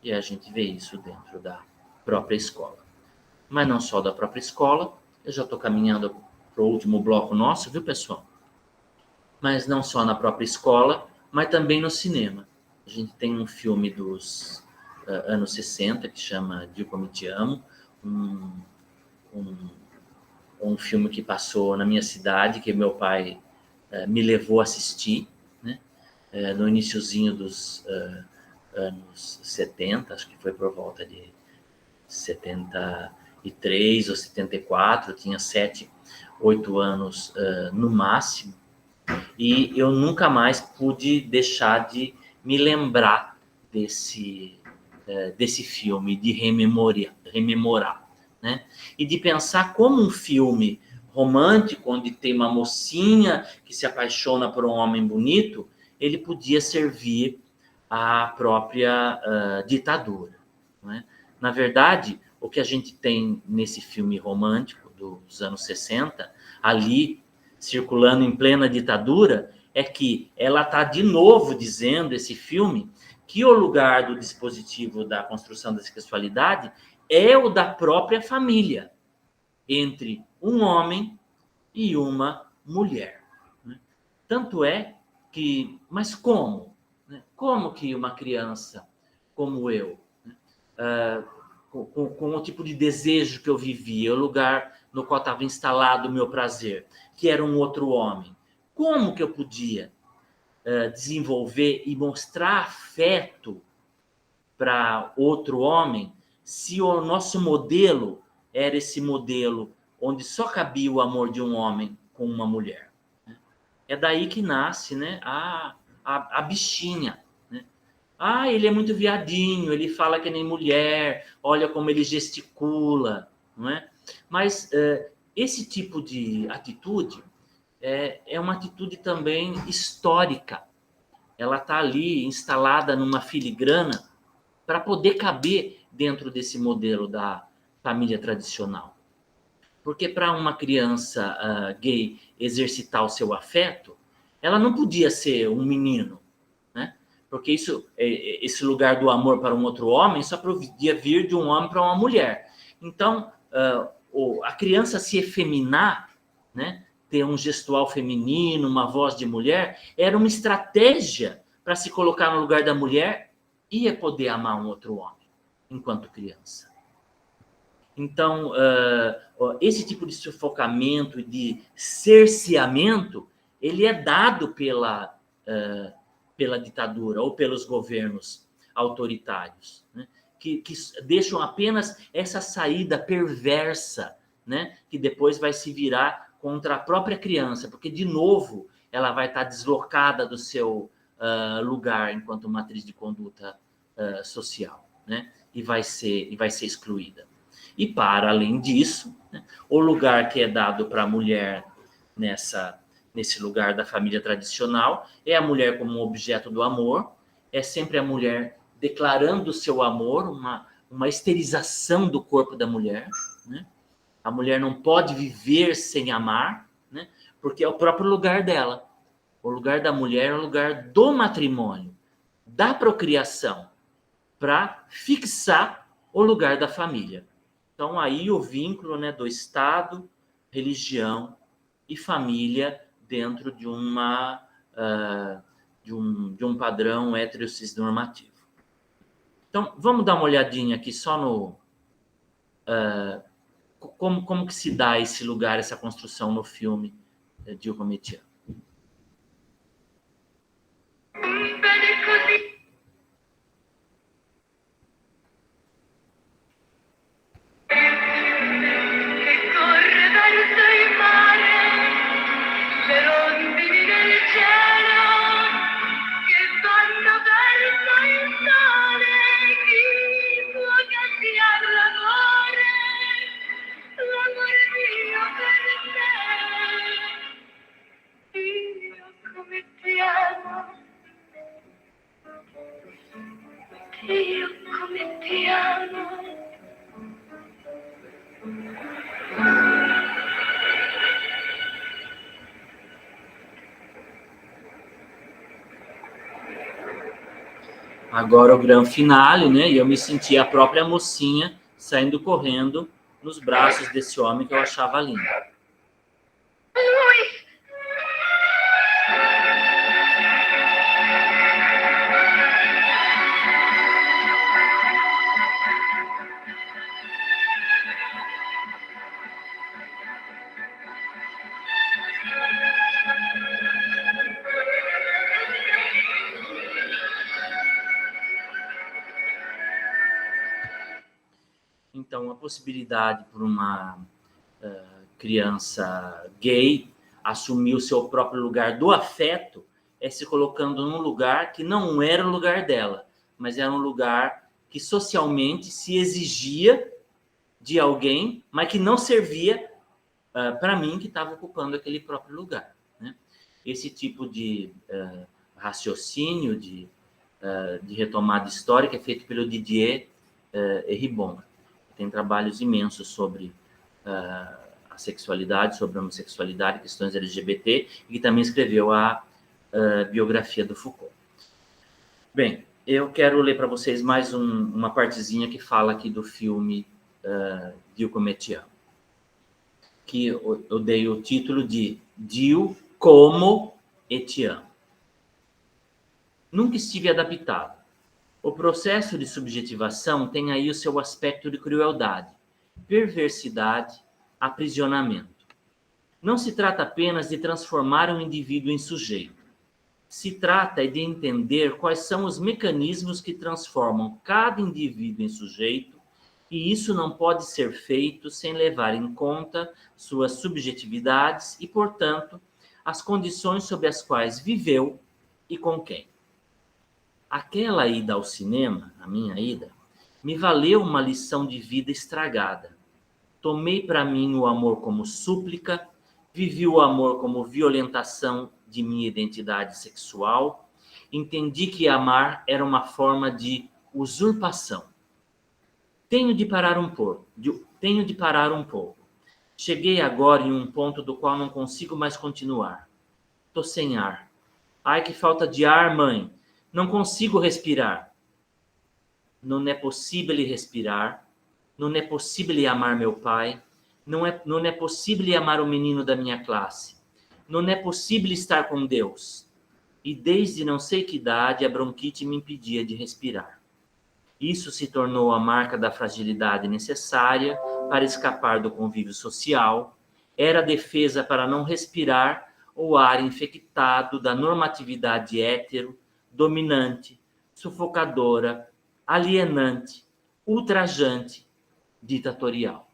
E a gente vê isso dentro da própria escola. Mas não só da própria escola, eu já estou caminhando para o último bloco nosso, viu, pessoal? Mas não só na própria escola, mas também no cinema. A gente tem um filme dos anos 60, que chama De Como Te Amo, um filme que passou na minha cidade, que meu pai me levou a assistir, né? No iniciozinho dos anos 70, acho que foi por volta de 73 ou 74, eu tinha 7, 8 anos no máximo, e eu nunca mais pude deixar de me lembrar desse filme, de rememorar, né? E de pensar como um filme romântico, onde tem uma mocinha que se apaixona por um homem bonito, ele podia servir à própria ditadura, não é? Na verdade, o que a gente tem nesse filme romântico dos anos 60, ali, circulando em plena ditadura, é que ela está de novo dizendo, esse filme, que o lugar do dispositivo da construção da sexualidade é o da própria família, entre um homem e uma mulher, né? Tanto é que, mas como? Né? Como que uma criança como eu, né? Com o tipo de desejo que eu vivia, o lugar no qual estava instalado o meu prazer, que era um outro homem, como que eu podia desenvolver e mostrar afeto para outro homem se o nosso modelo era esse modelo onde só cabia o amor de um homem com uma mulher? É daí que nasce, né, a bichinha, né? Ele é muito viadinho, ele fala que nem mulher, olha como ele gesticula, não é? Mas esse tipo de atitude é uma atitude também histórica. Ela está ali instalada numa filigrana para poder caber dentro desse modelo da família tradicional. Porque para uma criança gay exercitar o seu afeto, ela não podia ser um menino, né? Porque esse lugar do amor para um outro homem só podia vir de um homem para uma mulher. Então, a criança se efeminar, né, ter um gestual feminino, uma voz de mulher, era uma estratégia para se colocar no lugar da mulher e poder amar um outro homem, enquanto criança. Então, esse tipo de sufocamento e de cerceamento, ele é dado pela ditadura ou pelos governos autoritários, né? Que deixam apenas essa saída perversa, né? Que depois vai se virar contra a própria criança, porque, de novo, ela vai estar deslocada do seu lugar enquanto matriz de conduta social, né? E vai ser excluída. E, para além disso, né, o lugar que é dado para a mulher nesse lugar da família tradicional é a mulher como um objeto do amor, é sempre a mulher declarando o seu amor, uma esterilização do corpo da mulher, né? A mulher não pode viver sem amar, né? Porque é o próprio lugar dela. O lugar da mulher é o lugar do matrimônio, da procriação, para fixar o lugar da família. Então, aí o vínculo, né, do Estado, religião e família dentro de de um padrão heterossexnormativo. Então, vamos dar uma olhadinha aqui só no como que se dá esse lugar, essa construção no filme de Cometiano. Io come ti amo. Agora o grande finale, né? E eu me senti a própria mocinha saindo correndo nos braços desse homem que eu achava lindo. Então, a possibilidade por uma criança gay assumir o seu próprio lugar do afeto é se colocando num lugar que não era o lugar dela, mas era um lugar que socialmente se exigia de alguém, mas que não servia para mim, que estava ocupando aquele próprio lugar, né? Esse tipo de raciocínio, de retomada histórica é feito pelo Didier Eribon. Tem trabalhos imensos sobre a sexualidade, sobre a homossexualidade, questões LGBT, e que também escreveu a biografia do Foucault. Bem, eu quero ler para vocês mais uma partezinha que fala aqui do filme Dieu comme tu aimes, que eu dei o título de Dieu como tu aimes. Nunca estive adaptado. O processo de subjetivação tem aí o seu aspecto de crueldade, perversidade, aprisionamento. Não se trata apenas de transformar um indivíduo em sujeito. Se trata de entender quais são os mecanismos que transformam cada indivíduo em sujeito, e isso não pode ser feito sem levar em conta suas subjetividades e, portanto, as condições sob as quais viveu e com quem. Aquela ida ao cinema, a minha ida, me valeu uma lição de vida estragada. Tomei para mim o amor como súplica, vivi o amor como violentação de minha identidade sexual, entendi que amar era uma forma de usurpação. Tenho de parar um pouco. Cheguei agora em um ponto do qual não consigo mais continuar. Tô sem ar. Ai, que falta de ar, mãe! Não consigo respirar. Não é possível respirar. Não é possível amar meu pai. Não é possível amar o menino da minha classe. Não é possível estar com Deus. E desde não sei que idade a bronquite me impedia de respirar. Isso se tornou a marca da fragilidade necessária para escapar do convívio social. Era a defesa para não respirar o ar infectado da normatividade hétero, dominante, sufocadora, alienante, ultrajante, ditatorial.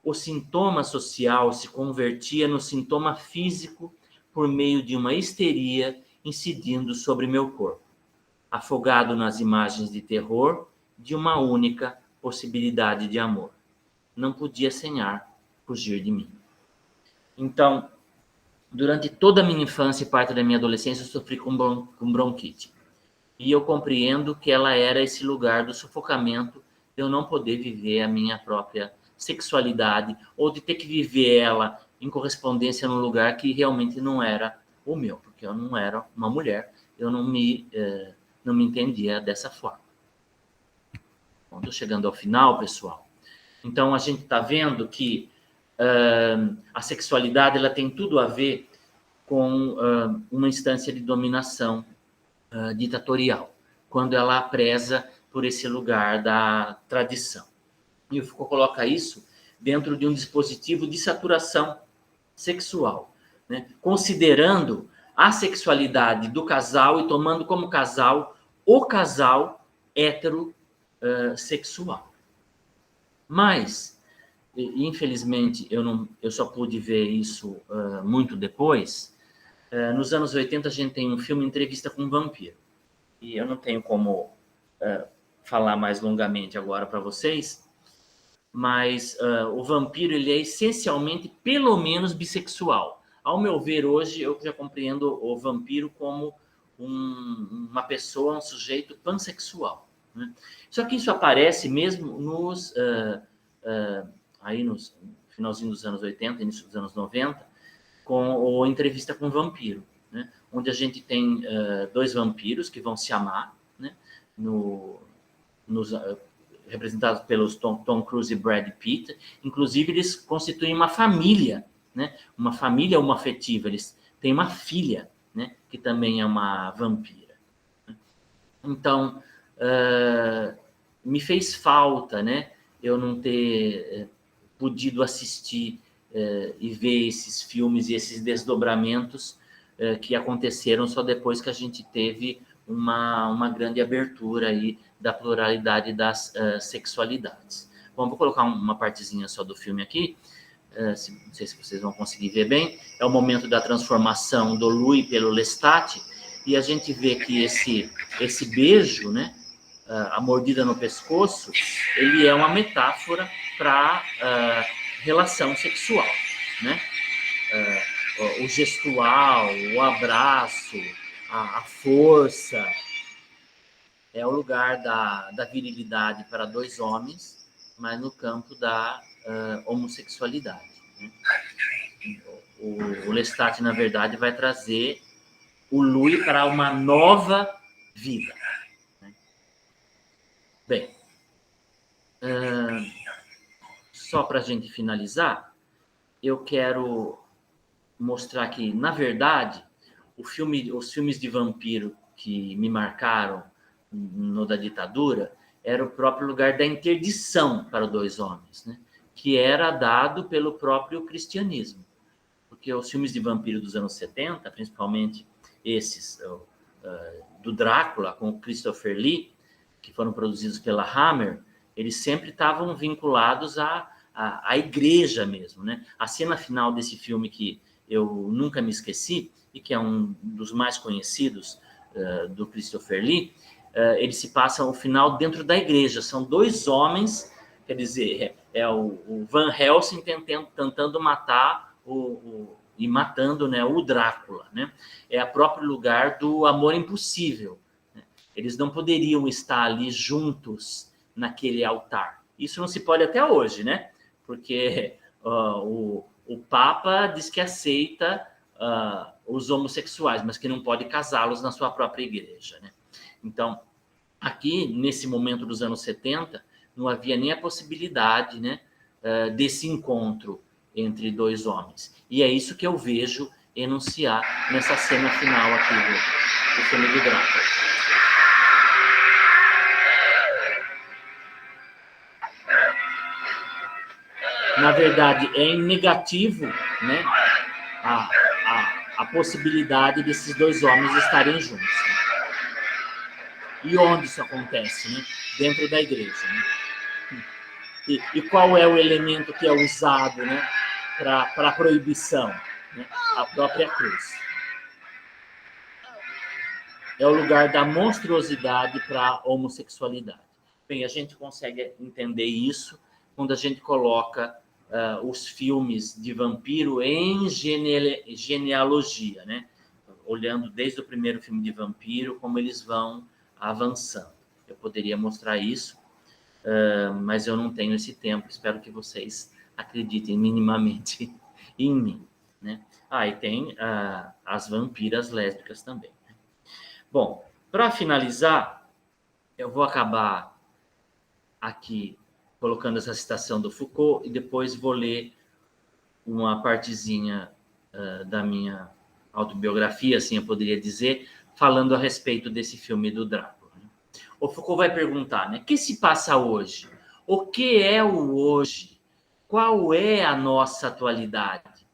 O sintoma social se convertia no sintoma físico por meio de uma histeria incidindo sobre meu corpo, afogado nas imagens de terror de uma única possibilidade de amor. Não podia sonhar fugir de mim. Então, durante toda a minha infância e parte da minha adolescência, eu sofri com bronquite. E eu compreendo que ela era esse lugar do sufocamento, de eu não poder viver a minha própria sexualidade, ou de ter que viver ela em correspondência num lugar que realmente não era o meu, porque eu não era uma mulher, eu não me entendia dessa forma. Bom, estou chegando ao final, pessoal. Então, a gente está vendo que a sexualidade ela tem tudo a ver com uma instância de dominação ditatorial, quando ela preza por esse lugar da tradição. E o Foucault coloca isso dentro de um dispositivo de saturação sexual, né? Considerando a sexualidade do casal e tomando como casal o casal heterossexual. Mas, infelizmente, eu só pude ver isso muito depois. Nos anos 80, a gente tem um filme Entrevista com um Vampiro. E eu não tenho como falar mais longamente agora para vocês, mas o vampiro ele é essencialmente, pelo menos, bissexual. Ao meu ver, hoje, eu já compreendo o vampiro como uma pessoa, um sujeito pansexual, né? Só que isso aparece mesmo aí nos finalzinho dos anos 80, início dos anos 90, com a Entrevista com o Vampiro, né? Onde a gente tem dois vampiros que vão se amar, né? Representados pelos Tom Cruise e Brad Pitt. Inclusive, eles constituem uma família, né? Uma família homoafetiva. Eles têm uma filha, né? Que também é uma vampira. Então, me fez falta, né? Eu não ter podido assistir e ver esses filmes e esses desdobramentos que aconteceram só depois que a gente teve uma grande abertura aí da pluralidade das sexualidades. Bom, vou colocar uma partezinha só do filme aqui, não sei se vocês vão conseguir ver bem. É o momento da transformação do Louis pelo Lestat, e a gente vê que esse beijo, né, a mordida no pescoço, ele é uma metáfora para relação sexual, né? O gestual, o abraço, a força, é o lugar da virilidade para dois homens, mas no campo da homossexualidade, né? O Lestat, na verdade, vai trazer o Louis para uma nova vida, né? Bem, só para a gente finalizar, eu quero mostrar que, na verdade, os filmes de vampiro que me marcaram no da ditadura era o próprio lugar da interdição para dois homens, né? Que era dado pelo próprio cristianismo. Porque os filmes de vampiro dos anos 70, principalmente esses do Drácula, com o Christopher Lee, que foram produzidos pela Hammer, eles sempre estavam vinculados à igreja mesmo, né? A cena final desse filme, que eu nunca me esqueci, e que é um dos mais conhecidos do Christopher Lee, ele se passa o final dentro da igreja. São dois homens, quer dizer, é o Van Helsing tentando matar e matando, né, o Drácula, né? É o próprio lugar do amor impossível, né? Eles não poderiam estar ali juntos naquele altar. Isso não se pode até hoje, né? Porque o Papa diz que aceita os homossexuais, mas que não pode casá-los na sua própria igreja, né? Então, aqui, nesse momento dos anos 70, não havia nem a possibilidade, né, desse encontro entre dois homens. E é isso que eu vejo enunciar nessa cena final aqui do filme do Drácula. Na verdade, é em negativo, né, a possibilidade desses dois homens estarem juntos, né? E onde isso acontece, né? Dentro da igreja, né? E qual é o elemento que é usado, né, para a proibição, né? A própria cruz. é o lugar da monstruosidade para a homossexualidade. Bem, a gente consegue entender isso quando a gente coloca os filmes de vampiro em genealogia, né? Olhando desde o primeiro filme de vampiro, como eles vão avançando. Eu poderia mostrar isso, mas eu não tenho esse tempo. Espero que vocês acreditem minimamente em mim, né? E tem as vampiras lésbicas também. Bom, para finalizar, eu vou acabar aqui colocando essa citação do Foucault e depois vou ler uma partezinha da minha autobiografia, assim eu poderia dizer, falando a respeito desse filme do Drácula. O Foucault vai perguntar, né? O que se passa hoje? O que é o hoje? Qual é a nossa atualidade?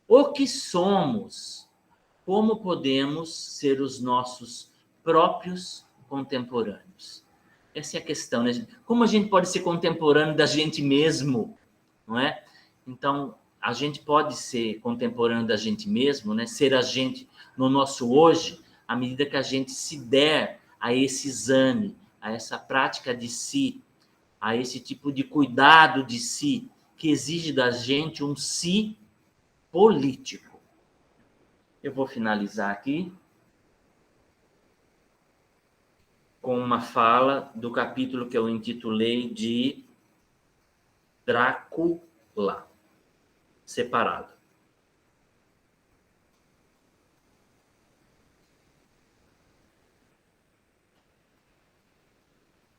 O que somos? Como podemos ser os nossos próprios contemporâneos? Essa é a questão, né? Como a gente pode ser contemporâneo da gente mesmo, não é? Então, a gente pode ser contemporâneo da gente mesmo, né? Ser a gente no nosso hoje, à medida que a gente se der a esse exame, a essa prática de si, a esse tipo de cuidado de si, que exige da gente um si político. Eu vou finalizar aqui com uma fala do capítulo que eu intitulei de Drácula, separado.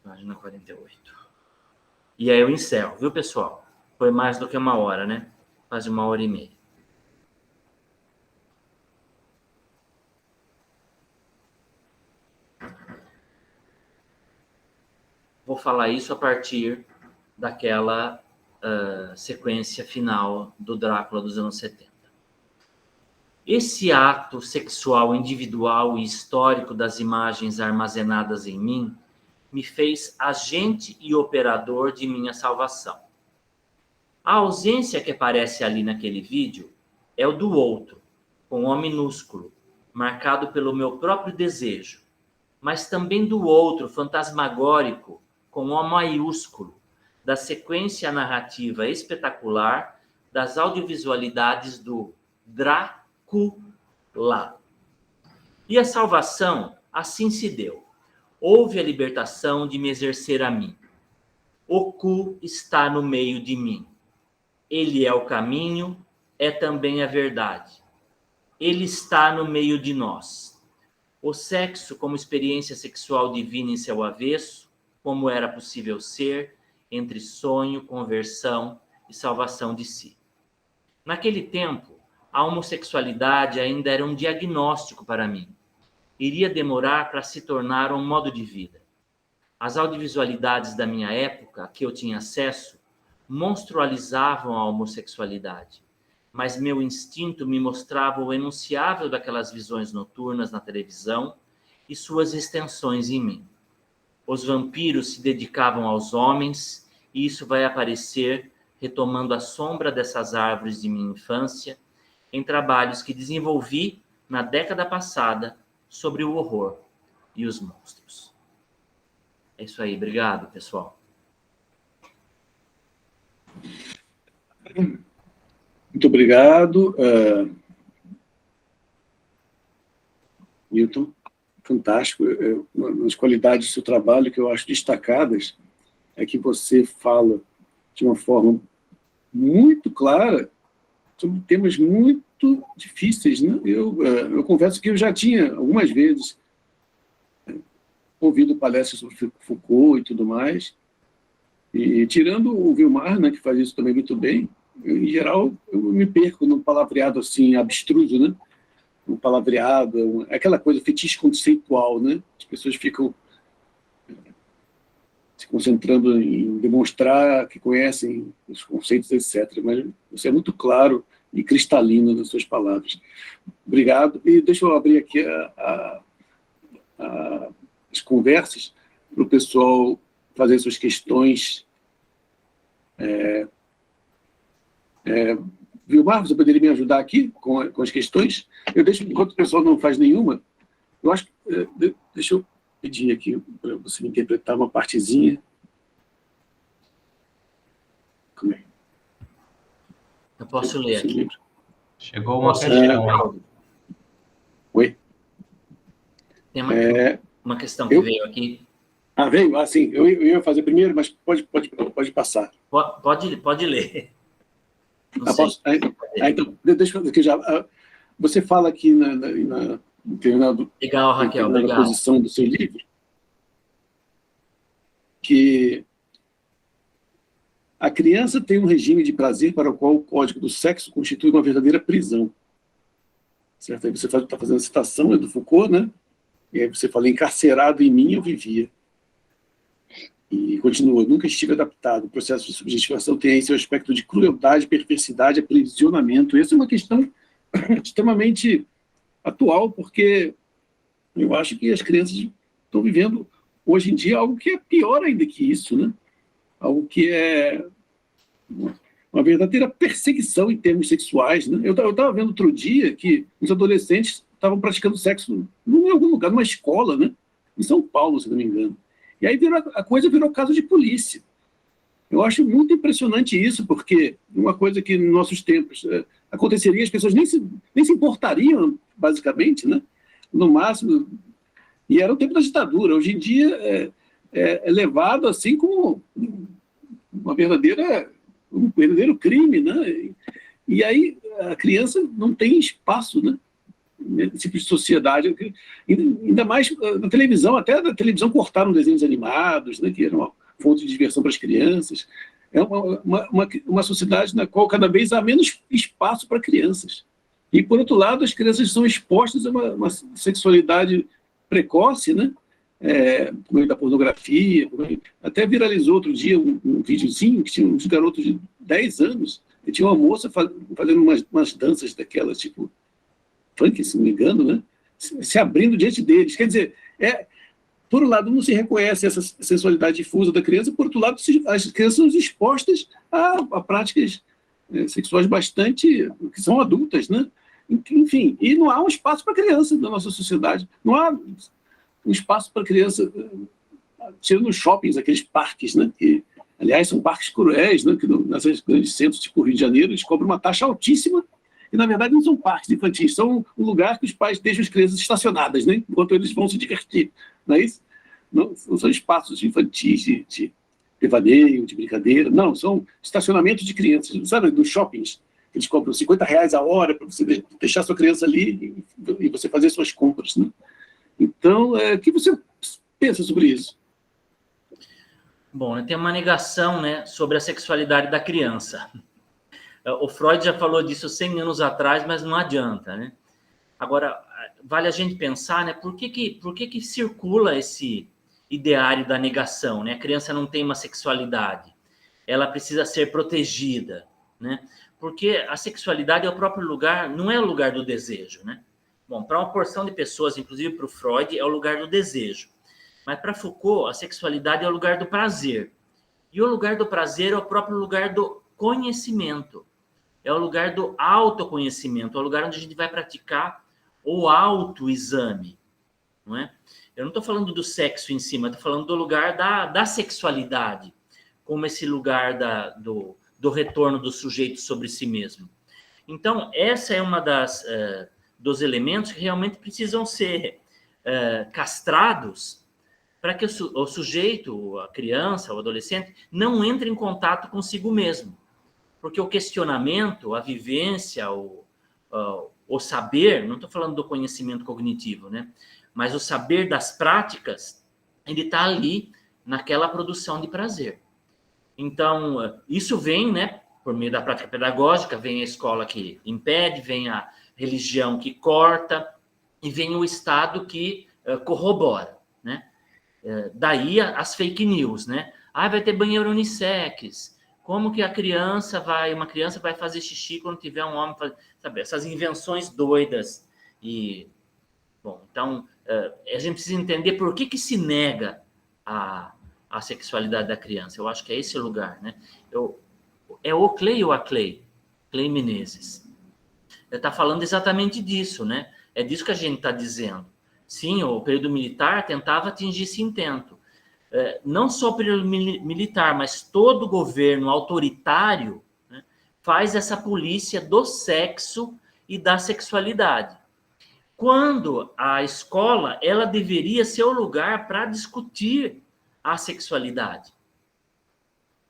Página 48. E aí eu encerro, viu, pessoal? Foi mais do que 1 hora, né? Quase 1h30. Vou falar isso a partir daquela sequência final do Drácula dos anos 70. Esse ato sexual individual e histórico das imagens armazenadas em mim me fez agente e operador de minha salvação. A ausência que aparece ali naquele vídeo é o do outro, com O minúsculo, marcado pelo meu próprio desejo, mas também do outro fantasmagórico, com O maiúsculo, da sequência narrativa espetacular das audiovisualidades do Drácula. E a salvação assim se deu. Houve a libertação de me exercer a mim. O cu está no meio de mim. Ele é o caminho, é também a verdade. Ele está no meio de nós. O sexo como experiência sexual divina em seu avesso, como era possível ser, entre sonho, conversão e salvação de si. Naquele tempo, a homossexualidade ainda era um diagnóstico para mim. Iria demorar para se tornar um modo de vida. As audiovisualidades da minha época, a que eu tinha acesso, monstrualizavam a homossexualidade, mas meu instinto me mostrava o enunciável daquelas visões noturnas na televisão e suas extensões em mim. Os vampiros se dedicavam aos homens, e isso vai aparecer retomando a sombra dessas árvores de minha infância em trabalhos que desenvolvi na década passada sobre o horror e os monstros. É isso aí, obrigado, pessoal. Muito obrigado, Milton. Fantástico. Uma das qualidades do seu trabalho que eu acho destacadas é que você fala de uma forma muito clara sobre temas muito difíceis, né? Eu confesso que eu já tinha, algumas vezes, ouvido palestras sobre Foucault e tudo mais, e tirando o Vilmar, né, que faz isso também muito bem, em geral, eu me perco num palavreado assim, abstruso, né? Um palavreado, aquela coisa fetiche conceitual, né? As pessoas ficam se concentrando em demonstrar que conhecem os conceitos, etc. Mas você é muito claro e cristalino nas suas palavras. Obrigado. E deixa eu abrir aqui as conversas para o pessoal fazer suas questões. Vilmar, você poderia me ajudar aqui com as questões? Eu deixo, enquanto o pessoal não faz nenhuma, eu acho que deixa eu pedir aqui para você interpretar uma partezinha. Como é? Eu posso ler aqui. Chegou uma questão aí. Oi? Tem uma questão que veio aqui. Veio? Sim. Eu ia fazer primeiro, mas pode passar. Pode ler. Não sei. Posso? Então, deixa eu fazer aqui já. Você fala aqui na Legal, Raquel, obrigado. Posição do seu livro que a criança tem um regime de prazer para o qual o código do sexo constitui uma verdadeira prisão. Certo? Aí você está fazendo a citação do Foucault, né? E aí você fala, encarcerado em mim eu vivia. E continua, nunca estive adaptado. O processo de subjetivação tem aí seu aspecto de crueldade, perversidade, aprisionamento. Essa é uma questão extremamente atual, porque eu acho que as crianças estão vivendo, hoje em dia, algo que é pior ainda que isso, né? Algo que é uma verdadeira perseguição em termos sexuais, né? Eu estava vendo outro dia que os adolescentes estavam praticando sexo em algum lugar, numa escola, né? Em São Paulo, se não me engano. E aí a coisa virou caso de polícia. Eu acho muito impressionante isso, porque uma coisa que nos nossos tempos aconteceria, as pessoas nem se importariam, basicamente, né? No máximo, e era o tempo da ditadura. Hoje em dia é levado assim como um verdadeiro crime, né? E aí a criança não tem espaço, né? Nesse tipo de sociedade, ainda mais na televisão, até na televisão cortaram desenhos animados, né, que eram uma fonte de diversão para as crianças. É uma sociedade na qual cada vez há menos espaço para crianças. E, por outro lado, as crianças são expostas a uma sexualidade precoce, né, por meio da pornografia. Até viralizou outro dia um videozinho que tinha uns garotos de 10 anos, e tinha uma moça fazendo umas danças daquelas, tipo funk, se não me engano, né? Se abrindo diante deles. Quer dizer, por um lado, não se reconhece essa sensualidade difusa da criança, por outro lado, as crianças são expostas a práticas sexuais bastante, que são adultas, né? Enfim, e não há um espaço para criança na nossa sociedade. Não há um espaço para criança, tirando os shoppings, aqueles parques, né? Que, aliás, são parques cruéis, né? Que nesses grandes centros, tipo Rio de Janeiro, eles cobram uma taxa altíssima. E, na verdade, não são parques infantis, são um lugar que os pais deixam as crianças estacionadas, né, enquanto eles vão se divertir. Não é isso? Não são espaços infantis de devaneio, de brincadeira. Não, são estacionamentos de crianças. Sabe, dos shoppings? Eles cobram R$50 a hora para você deixar sua criança ali e você fazer suas compras. Né? Então, o que você pensa sobre isso? Bom, tem uma negação, né, sobre a sexualidade da criança. O Freud já falou disso 100 anos atrás, mas não adianta, né? Agora, vale a gente pensar, né? Por que circula esse ideário da negação, né? A criança não tem uma sexualidade, ela precisa ser protegida, né? Porque a sexualidade é o próprio lugar, não é o lugar do desejo, né? Bom, para uma porção de pessoas, inclusive para o Freud, é o lugar do desejo. Mas para Foucault, a sexualidade é o lugar do prazer. E o lugar do prazer é o próprio lugar do conhecimento. É o lugar do autoconhecimento, é o lugar onde a gente vai praticar o autoexame, não é? Eu não estou falando do sexo em si, mas estou falando do lugar da sexualidade, como esse lugar do retorno do sujeito sobre si mesmo. Então, essa é uma dos elementos que realmente precisam ser castrados para que o sujeito, a criança, o adolescente, não entre em contato consigo mesmo. Porque o questionamento, a vivência, o saber, não estou falando do conhecimento cognitivo, né? Mas o saber das práticas, ele está ali naquela produção de prazer. Então, isso vem, né, por meio da prática pedagógica, vem a escola que impede, vem a religião que corta e vem o Estado que corrobora, né? Daí as fake news, né? Vai ter banheiro unissex. Como que uma criança vai fazer xixi quando tiver um homem, sabe? Essas invenções doidas. E, bom, então, a gente precisa entender por que se nega a sexualidade da criança. Eu acho que é esse o lugar, né? É o Clay ou a Clay? Clay Menezes. Ele está falando exatamente disso, né? É disso que a gente está dizendo. Sim, o período militar tentava atingir esse intento. Não só o período militar, mas todo governo autoritário, né, faz essa polícia do sexo e da sexualidade. Quando a escola, ela deveria ser o lugar para discutir a sexualidade.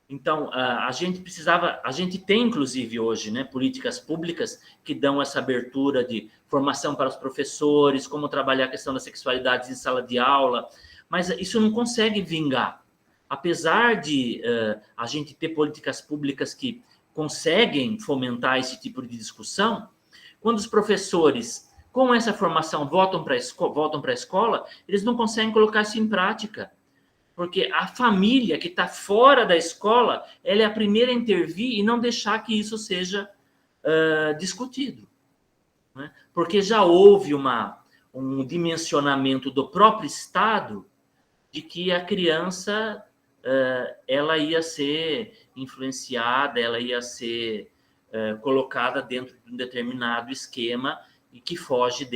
Então, a gente tem, inclusive, hoje, né, políticas públicas que dão essa abertura de formação para os professores, como trabalhar a questão da sexualidade em sala de aula, mas isso não consegue vingar. Apesar de a gente ter políticas públicas que conseguem fomentar esse tipo de discussão, quando os professores, com essa formação, voltam para a escola, eles não conseguem colocar isso em prática. Porque a família que está fora da escola, ela é a primeira a intervir e não deixar que isso seja discutido. Né? Porque já houve um dimensionamento do próprio Estado de que a criança ela ia ser influenciada, ela ia ser colocada dentro de um determinado esquema e que foge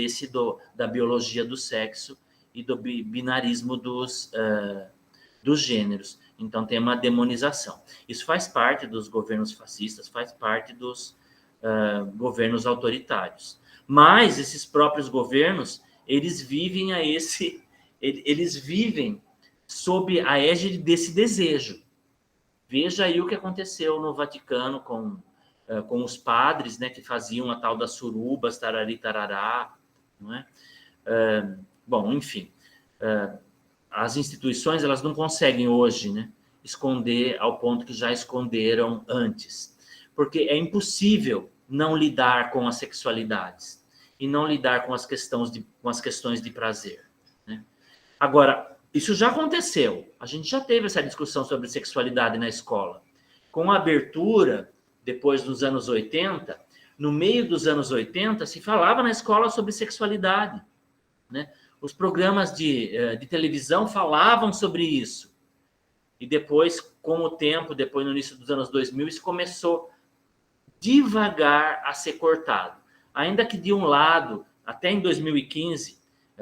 da biologia do sexo e do binarismo dos gêneros. Então, tem uma demonização. Isso faz parte dos governos fascistas, faz parte dos governos autoritários. Mas esses próprios governos, eles vivem sob a égide desse desejo. Veja aí o que aconteceu no Vaticano com os padres, né, que faziam a tal das surubas, tarari, tarará, não é? Bom, enfim, as instituições, elas não conseguem hoje, né, esconder ao ponto que já esconderam antes, porque é impossível não lidar com as sexualidades e não lidar com as questões de prazer, né? Agora, isso já aconteceu, a gente já teve essa discussão sobre sexualidade na escola. Com a abertura, depois dos anos 80, no meio dos anos 80, se falava na escola sobre sexualidade, né? Os programas de televisão falavam sobre isso. E depois, com o tempo, depois no início dos anos 2000, isso começou devagar a ser cortado. Ainda que de um lado, até em 2015,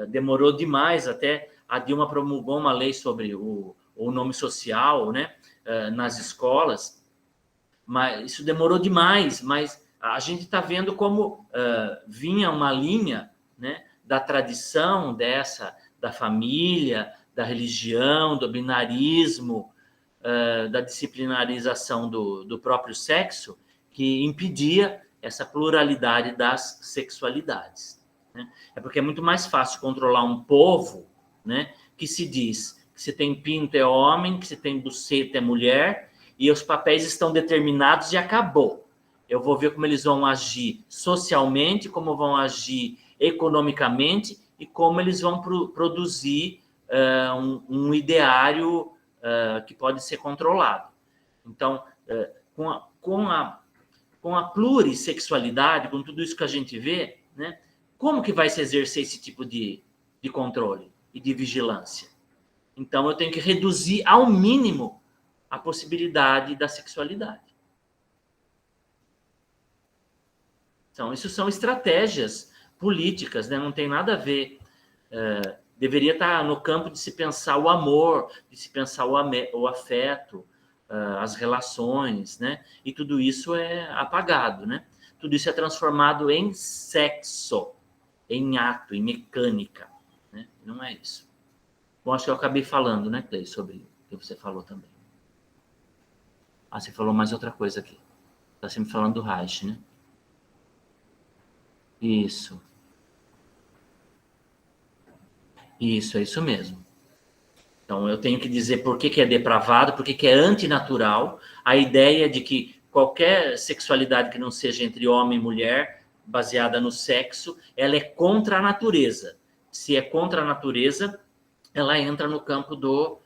demorou demais, até a Dilma promulgou uma lei sobre o nome social, né, nas escolas, mas isso demorou demais, mas a gente está vendo como vinha uma linha, né, da tradição da família, da religião, do binarismo, da disciplinarização do próprio sexo, que impedia essa pluralidade das sexualidades, né? É porque é muito mais fácil controlar um povo, né, que se diz que se tem pinto é homem, que se tem buceta é mulher, e os papéis estão determinados e acabou. Eu vou ver como eles vão agir socialmente, como vão agir economicamente e como eles vão produzir um ideário que pode ser controlado. Então, com a plurissexualidade, com tudo isso que a gente vê, né, como que vai se exercer esse tipo de controle e de vigilância? Então, eu tenho que reduzir ao mínimo a possibilidade da sexualidade. Então, isso são estratégias políticas, né? Não tem nada a ver. Deveria estar no campo de se pensar o amor, de se pensar o afeto, as relações, né? E tudo isso é apagado, né? Tudo isso é transformado em sexo, em ato, em mecânica, né? Não é isso. Bom, acho que eu acabei falando, né, Clei, sobre o que você falou também. Você falou mais outra coisa aqui. Está sempre falando do Reich, né? Isso. Isso, é isso mesmo. Então, eu tenho que dizer por que é depravado, por que é antinatural. A ideia de que qualquer sexualidade que não seja entre homem e mulher, baseada no sexo, ela é contra a natureza. Se é contra a natureza, ela entra no campo do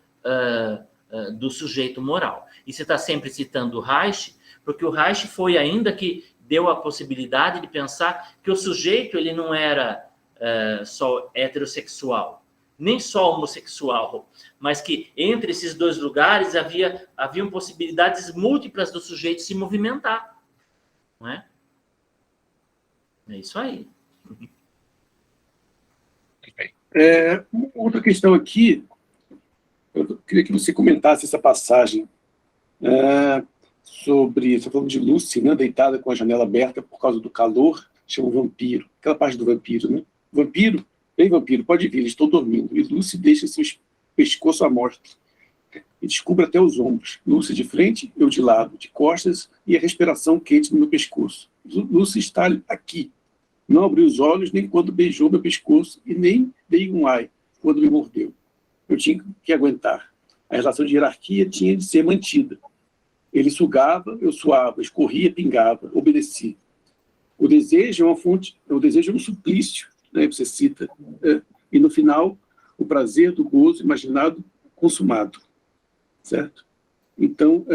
sujeito moral. E você está sempre citando o Reich, porque o Reich foi ainda que deu a possibilidade de pensar que o sujeito ele não era só heterossexual, nem só homossexual, mas que entre esses dois lugares haviam possibilidades múltiplas do sujeito se movimentar. Não é? É isso aí. Outra questão aqui, eu queria que você comentasse essa passagem sobre, você está falando de Lucy, né, deitada com a janela aberta por causa do calor, chama vampiro, aquela parte do vampiro, né? Vampiro, vem vampiro, pode vir, eles estão dormindo. E Lucy deixa seu pescoço à mostra e descobre até os ombros. Lucy de frente, eu de lado, de costas e a respiração quente no meu pescoço. Lucy está aqui. Não abriu os olhos nem quando beijou meu pescoço e nem dei um ai quando me mordeu. Eu tinha que aguentar. A relação de hierarquia tinha de ser mantida. Ele sugava, eu suava, escorria, pingava, obedeci. O desejo é uma fonte, o desejo é um suplício, né, você cita, e no final, o prazer do gozo imaginado consumado, certo? Então,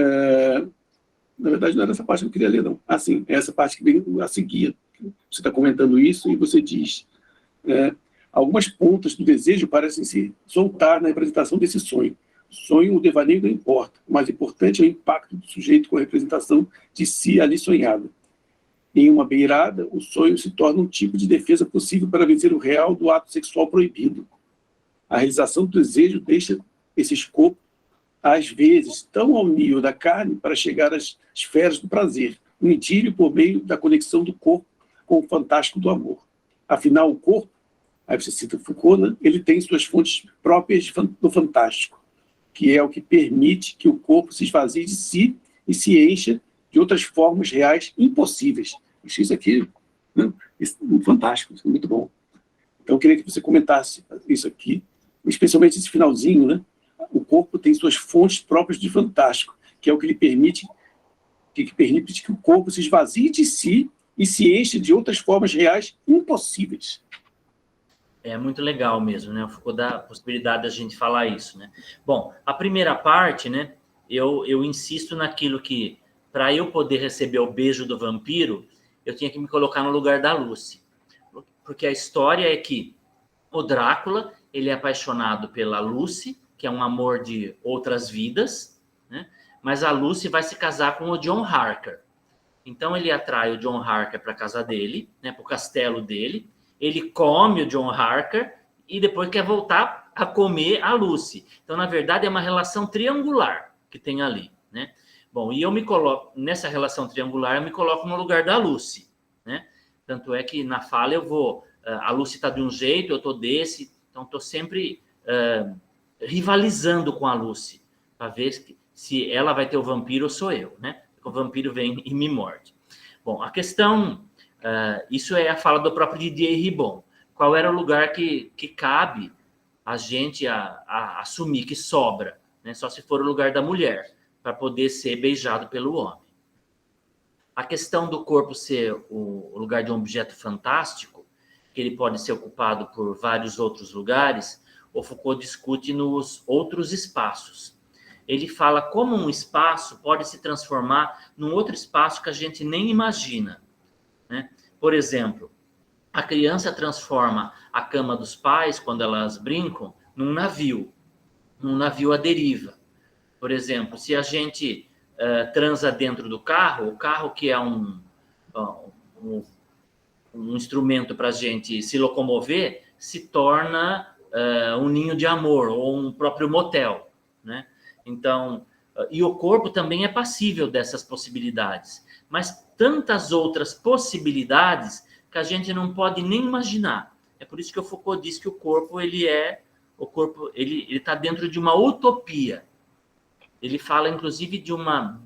na verdade, não era essa parte que eu queria ler, não. Assim, é essa parte que vem a seguir. Você está comentando isso e você diz, algumas pontas do desejo parecem se soltar na representação desse sonho. Sonho, o devaneio não importa. O mais importante é o impacto do sujeito com a representação de si ali sonhada. Em uma beirada, o sonho se torna um tipo de defesa possível para vencer o real do ato sexual proibido. A realização do desejo deixa esse escopo, às vezes, tão ao nível da carne para chegar às esferas do prazer, um idílio por meio da conexão do corpo com o fantástico do amor. Afinal, o corpo, aí você cita Foucault, né, ele tem suas fontes próprias do fantástico, que é o que permite que o corpo se esvazie de si e se encha de outras formas reais impossíveis. Isso aqui, né, fantástico, isso é muito bom. Então, eu queria que você comentasse isso aqui, especialmente esse finalzinho, né? O corpo tem suas fontes próprias de fantástico, que é o que lhe permite que o corpo se esvazie de si e se encha de outras formas reais impossíveis. É muito legal mesmo, né? O Foucault dá a possibilidade da gente falar isso, né? Bom, a primeira parte, né? Eu insisto naquilo que, para eu poder receber o beijo do vampiro, eu tinha que me colocar no lugar da Lucy. Porque a história é que o Drácula, ele é apaixonado pela Lucy, que é um amor de outras vidas, né? Mas a Lucy vai se casar com o John Harker. Então ele atrai o John Harker para a casa dele, né, para o castelo dele, ele come o John Harker e depois quer voltar a comer a Lucy. Então, na verdade, é uma relação triangular que tem ali, né? Bom, e eu me coloco, nessa relação triangular, eu me coloco no lugar da Lucy, né? Tanto é que na fala eu vou, a Lucy está de um jeito, eu estou desse, então estou sempre rivalizando com a Lucy, para ver se ela vai ter o vampiro ou sou eu, né? O vampiro vem e me morde. Bom, a questão, isso é a fala do próprio Didier Ribon. Qual era o lugar que cabe a gente a assumir, que sobra, né? Só se for o lugar da mulher, para poder ser beijado pelo homem. A questão do corpo ser o lugar de um objeto fantástico, que ele pode ser ocupado por vários outros lugares, o Foucault discute nos outros espaços. Ele fala como um espaço pode se transformar num outro espaço que a gente nem imagina, né? Por exemplo, a criança transforma a cama dos pais, quando elas brincam, num navio à deriva. Por exemplo, se a gente transa dentro do carro, o carro que é um instrumento para a gente se locomover, se torna um ninho de amor ou um próprio motel, né? Então, e o corpo também é passível dessas possibilidades, mas tantas outras possibilidades que a gente não pode nem imaginar. É por isso que o Foucault diz que o corpo ele está dentro de uma utopia. Ele fala, inclusive, de uma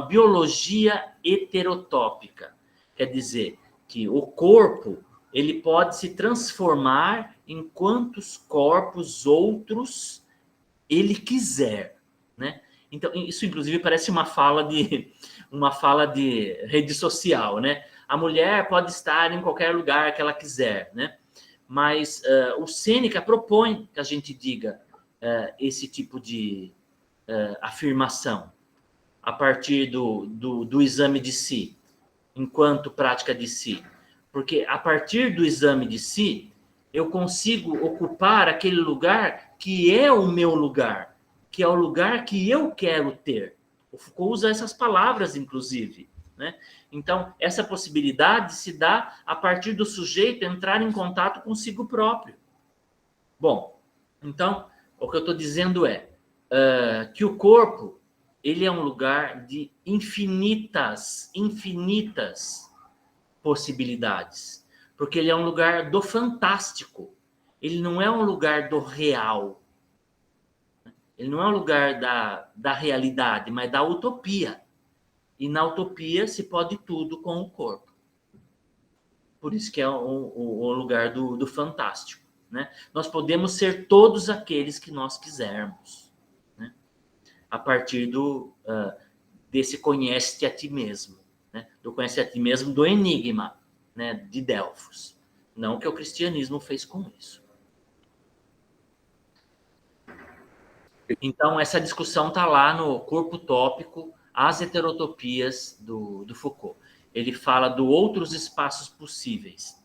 biologia heterotópica. Quer dizer, que o corpo ele pode se transformar em quantos corpos outros ele quiser, né? Então, isso, inclusive, parece uma fala de rede social, né? A mulher pode estar em qualquer lugar que ela quiser, né? Mas o Sêneca propõe que a gente diga esse tipo de afirmação a partir do exame de si, enquanto prática de si. Porque a partir do exame de si, eu consigo ocupar aquele lugar que é o meu lugar, que é o lugar que eu quero ter. O Foucault usa essas palavras, inclusive, né? Então, essa possibilidade se dá a partir do sujeito entrar em contato consigo próprio. Bom, então, o que eu estou dizendo é que o corpo, ele é um lugar de infinitas possibilidades, porque ele é um lugar do fantástico, ele não é um lugar do real, ele não é um lugar da realidade, mas da utopia, e na utopia se pode tudo com o corpo, por isso que é o lugar do fantástico, né? Nós podemos ser todos aqueles que nós quisermos, né? A partir desse conhece-te a ti mesmo, né? Do conhece a ti mesmo do enigma, né? De Delfos. Não o que o cristianismo fez com isso. Então, essa discussão está lá no Corpo Utópico, as heterotopias do Foucault. Ele fala de outros espaços possíveis.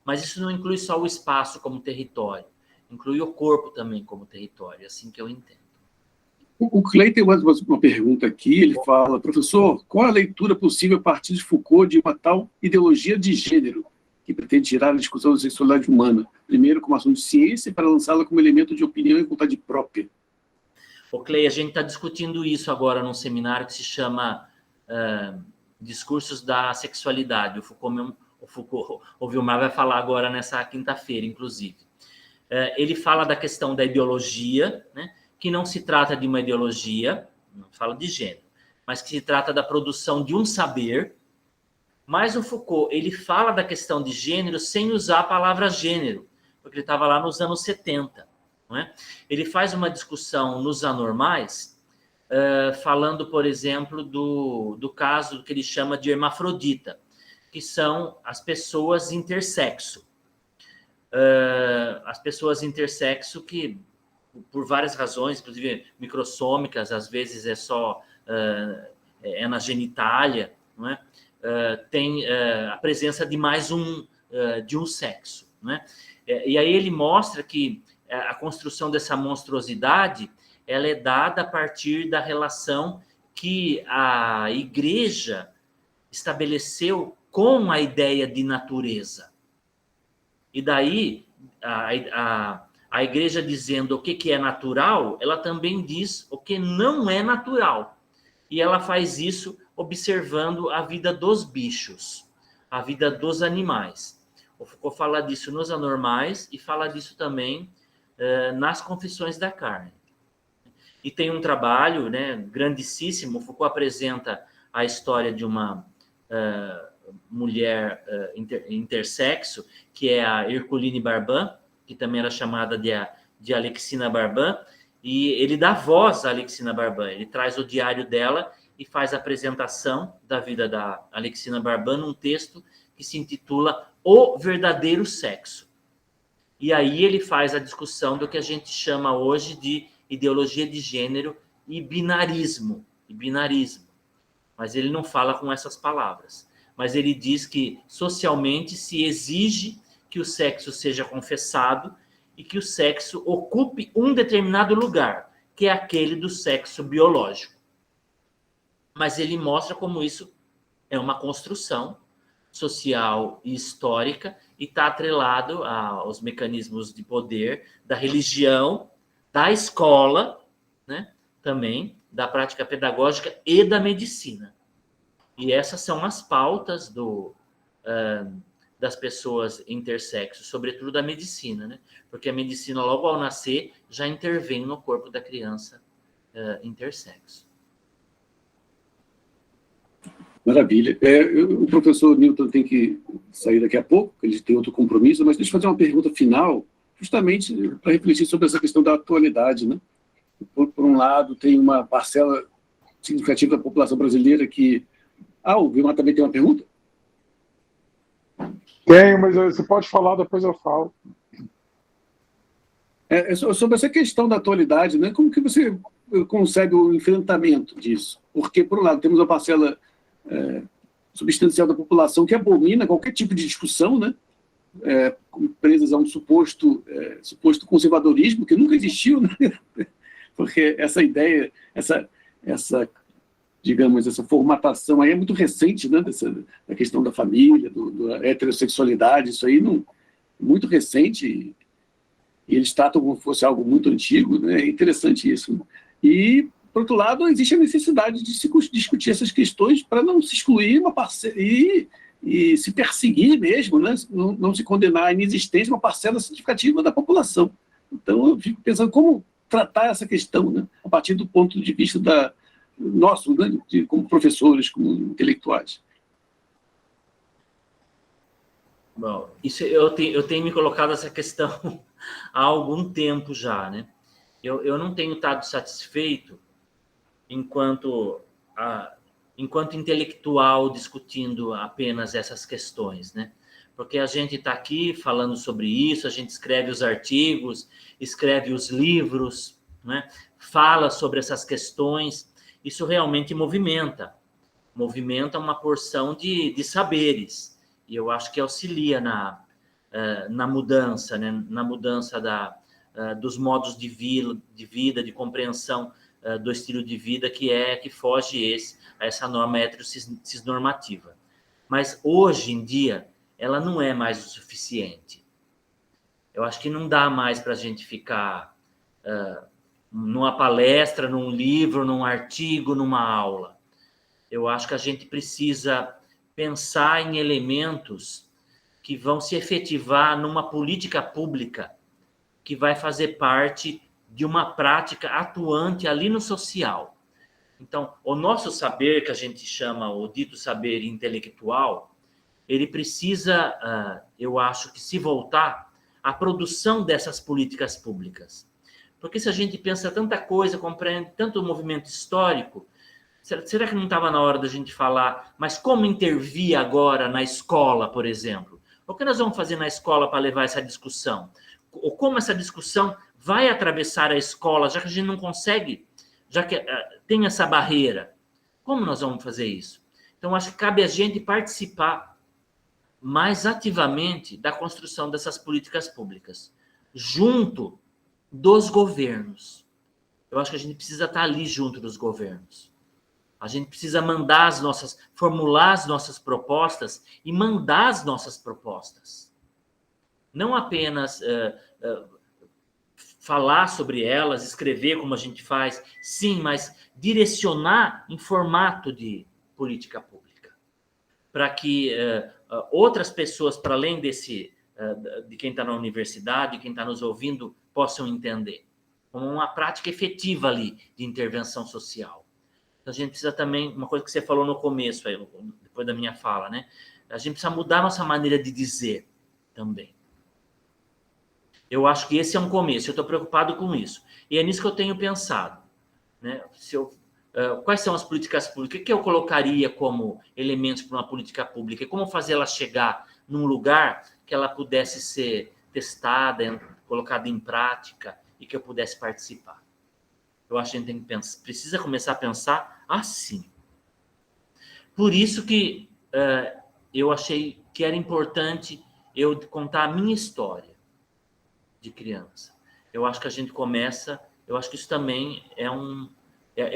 Mas isso não inclui só o espaço como território, inclui o corpo também como território, é assim que eu entendo. O Clay tem uma pergunta aqui, ele fala, professor, qual a leitura possível a partir de Foucault de uma tal ideologia de gênero que pretende tirar a discussão da sexualidade humana, primeiro como assunto de ciência, para lançá-la como elemento de opinião e vontade própria? O Clay, a gente está discutindo isso agora num seminário que se chama Discursos da Sexualidade. O Vilmar vai falar agora nessa quinta-feira, inclusive. Ele fala da questão da ideologia, né, que não se trata de uma ideologia, não fala de gênero, mas que se trata da produção de um saber. Mas o Foucault, ele fala da questão de gênero sem usar a palavra gênero, porque ele estava lá nos anos 70. Não é? Ele faz uma discussão nos anormais, falando, por exemplo, do caso que ele chama de hermafrodita, que são as pessoas intersexo. As pessoas intersexo que, por várias razões, inclusive microssômicas, às vezes é só na genitália, não é? Tem a presença de mais de um sexo. Não é? E aí ele mostra que a construção dessa monstruosidade ela é dada a partir da relação que a igreja estabeleceu com a ideia de natureza. E daí, a igreja dizendo o que é natural, ela também diz o que não é natural. E ela faz isso observando a vida dos bichos, a vida dos animais. O Foucault fala disso nos anormais e fala disso também nas Confissões da Carne. E tem um trabalho, né, grandíssimo. O Foucault apresenta a história de uma mulher intersexo, que é a Herculine Barban, que também era chamada de Alexina Barban, e ele dá voz à Alexina Barban. Ele traz o diário dela e faz a apresentação da vida da Alexina Barban num texto que se intitula O Verdadeiro Sexo. E aí ele faz a discussão do que a gente chama hoje de ideologia de gênero e binarismo. Mas ele não fala com essas palavras. Mas ele diz que socialmente se exige que o sexo seja confessado e que o sexo ocupe um determinado lugar, que é aquele do sexo biológico. Mas ele mostra como isso é uma construção social e histórica e está atrelado aos mecanismos de poder da religião, da escola, né, também, da prática pedagógica e da medicina. E essas são as pautas das pessoas intersexo, sobretudo da medicina, né? Porque a medicina, logo ao nascer, já intervém no corpo da criança intersexo. Maravilha. O professor Newton tem que sair daqui a pouco, ele tem outro compromisso, mas deixa eu fazer uma pergunta final, justamente para refletir sobre essa questão da atualidade, né? Por um lado, tem uma parcela significativa da população brasileira que... o Vilmar também tem uma pergunta? Tenho, mas você pode falar, depois eu falo. Sobre essa questão da atualidade, né? Como que você concebe o enfrentamento disso? Porque, por um lado, temos uma parcela substancial da população que abomina qualquer tipo de discussão, né? Presas a um suposto conservadorismo que nunca existiu, né? Porque essa ideia, digamos, essa formatação aí é muito recente, né? Da questão da família, da heterossexualidade, isso aí muito recente. e eles tratam como se fosse algo muito antigo, né? É interessante isso. Né? E, por outro lado, existe a necessidade de se discutir essas questões para não se excluir uma parcela e se perseguir mesmo, né? Não se condenar à inexistência uma parcela significativa da população. Então, eu fico pensando como tratar essa questão, né? A partir do ponto de vista nosso, né? Como professores, como intelectuais. Bom, isso eu tenho me colocado essa questão há algum tempo já, né? Eu não tenho estado satisfeito enquanto intelectual discutindo apenas essas questões, né? Porque a gente está aqui falando sobre isso, a gente escreve os artigos, escreve os livros, né? Fala sobre essas questões, isso realmente movimenta uma porção de saberes, e eu acho que auxilia na mudança, né? Na mudança dos modos de vida, de compreensão do estilo de vida que foge a essa norma heterocisnormativa. Mas hoje em dia ela não é mais o suficiente. Eu acho que não dá mais para a gente ficar numa palestra, num livro, num artigo, numa aula. Eu acho que a gente precisa pensar em elementos que vão se efetivar numa política pública que vai fazer parte de uma prática atuante ali no social. Então, o nosso saber, que a gente chama o dito saber intelectual, ele precisa, eu acho que se voltar à produção dessas políticas públicas. Porque se a gente pensa tanta coisa, compreende tanto o movimento histórico, será que não estava na hora da gente falar, mas como intervir agora na escola, por exemplo? O que nós vamos fazer na escola para levar essa discussão? Ou como essa discussão vai atravessar a escola, já que a gente não consegue, já que tem essa barreira? Como nós vamos fazer isso? Então, acho que cabe a gente participar mais ativamente da construção dessas políticas públicas, junto dos governos. Eu acho que a gente precisa estar ali junto dos governos. A gente precisa formular as nossas propostas e mandar as nossas propostas. Não apenas falar sobre elas, escrever como a gente faz, sim, mas direcionar em formato de política pública, para que outras pessoas, para além de quem está na universidade, quem está nos ouvindo, possam entender, como uma prática efetiva ali de intervenção social. Então, a gente precisa também, uma coisa que você falou no começo, aí, depois da minha fala, né? A gente precisa mudar a nossa maneira de dizer também. Eu acho que esse é um começo, eu estou preocupado com isso. E é nisso que eu tenho pensado, né? Quais são as políticas públicas? O que eu colocaria como elementos para uma política pública? E como fazê-la chegar num lugar que ela pudesse ser testada, colocada em prática e que eu pudesse participar? Eu acho que a gente precisa começar a pensar assim. Por isso que eu achei que era importante eu contar a minha história de criança. Eu acho que a gente começa, eu acho que isso também é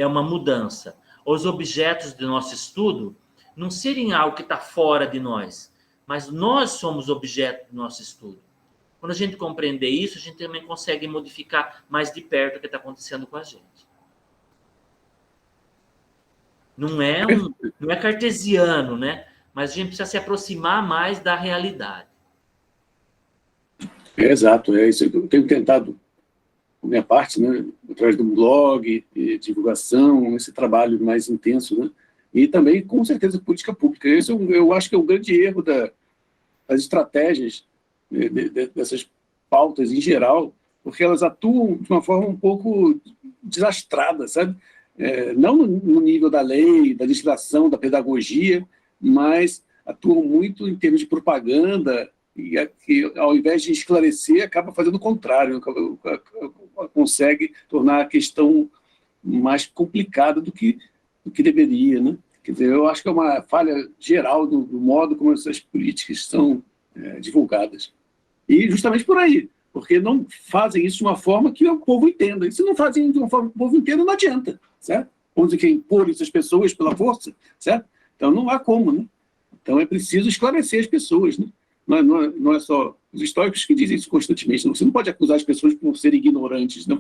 uma mudança. Os objetos do nosso estudo não serem algo que está fora de nós, mas nós somos objeto do nosso estudo. Quando a gente compreender isso, a gente também consegue modificar mais de perto o que está acontecendo com a gente. Não é cartesiano, né? Mas a gente precisa se aproximar mais da realidade. Exato, é isso que eu tenho tentado, por minha parte, né, através do blog, divulgação, esse trabalho mais intenso, né, e também, com certeza, política pública. Esse eu acho que é um grande erro das estratégias dessas pautas em geral, porque elas atuam de uma forma um pouco desastrada, sabe? Não no nível da lei, da legislação, da pedagogia, mas atuam muito em termos de propaganda, e que, ao invés de esclarecer, acaba fazendo o contrário, consegue tornar a questão mais complicada do que deveria, né? Quer dizer, eu acho que é uma falha geral do modo como essas políticas são divulgadas. E justamente por aí, porque não fazem isso de uma forma que o povo entenda. E se não fazem de uma forma que o povo entenda, não adianta, certo? Vamos dizer que impor essas pessoas pela força, certo? Então não há como, né? Então é preciso esclarecer as pessoas, né? não é só os históricos que dizem isso constantemente. Você não pode acusar as pessoas por serem ignorantes. Né?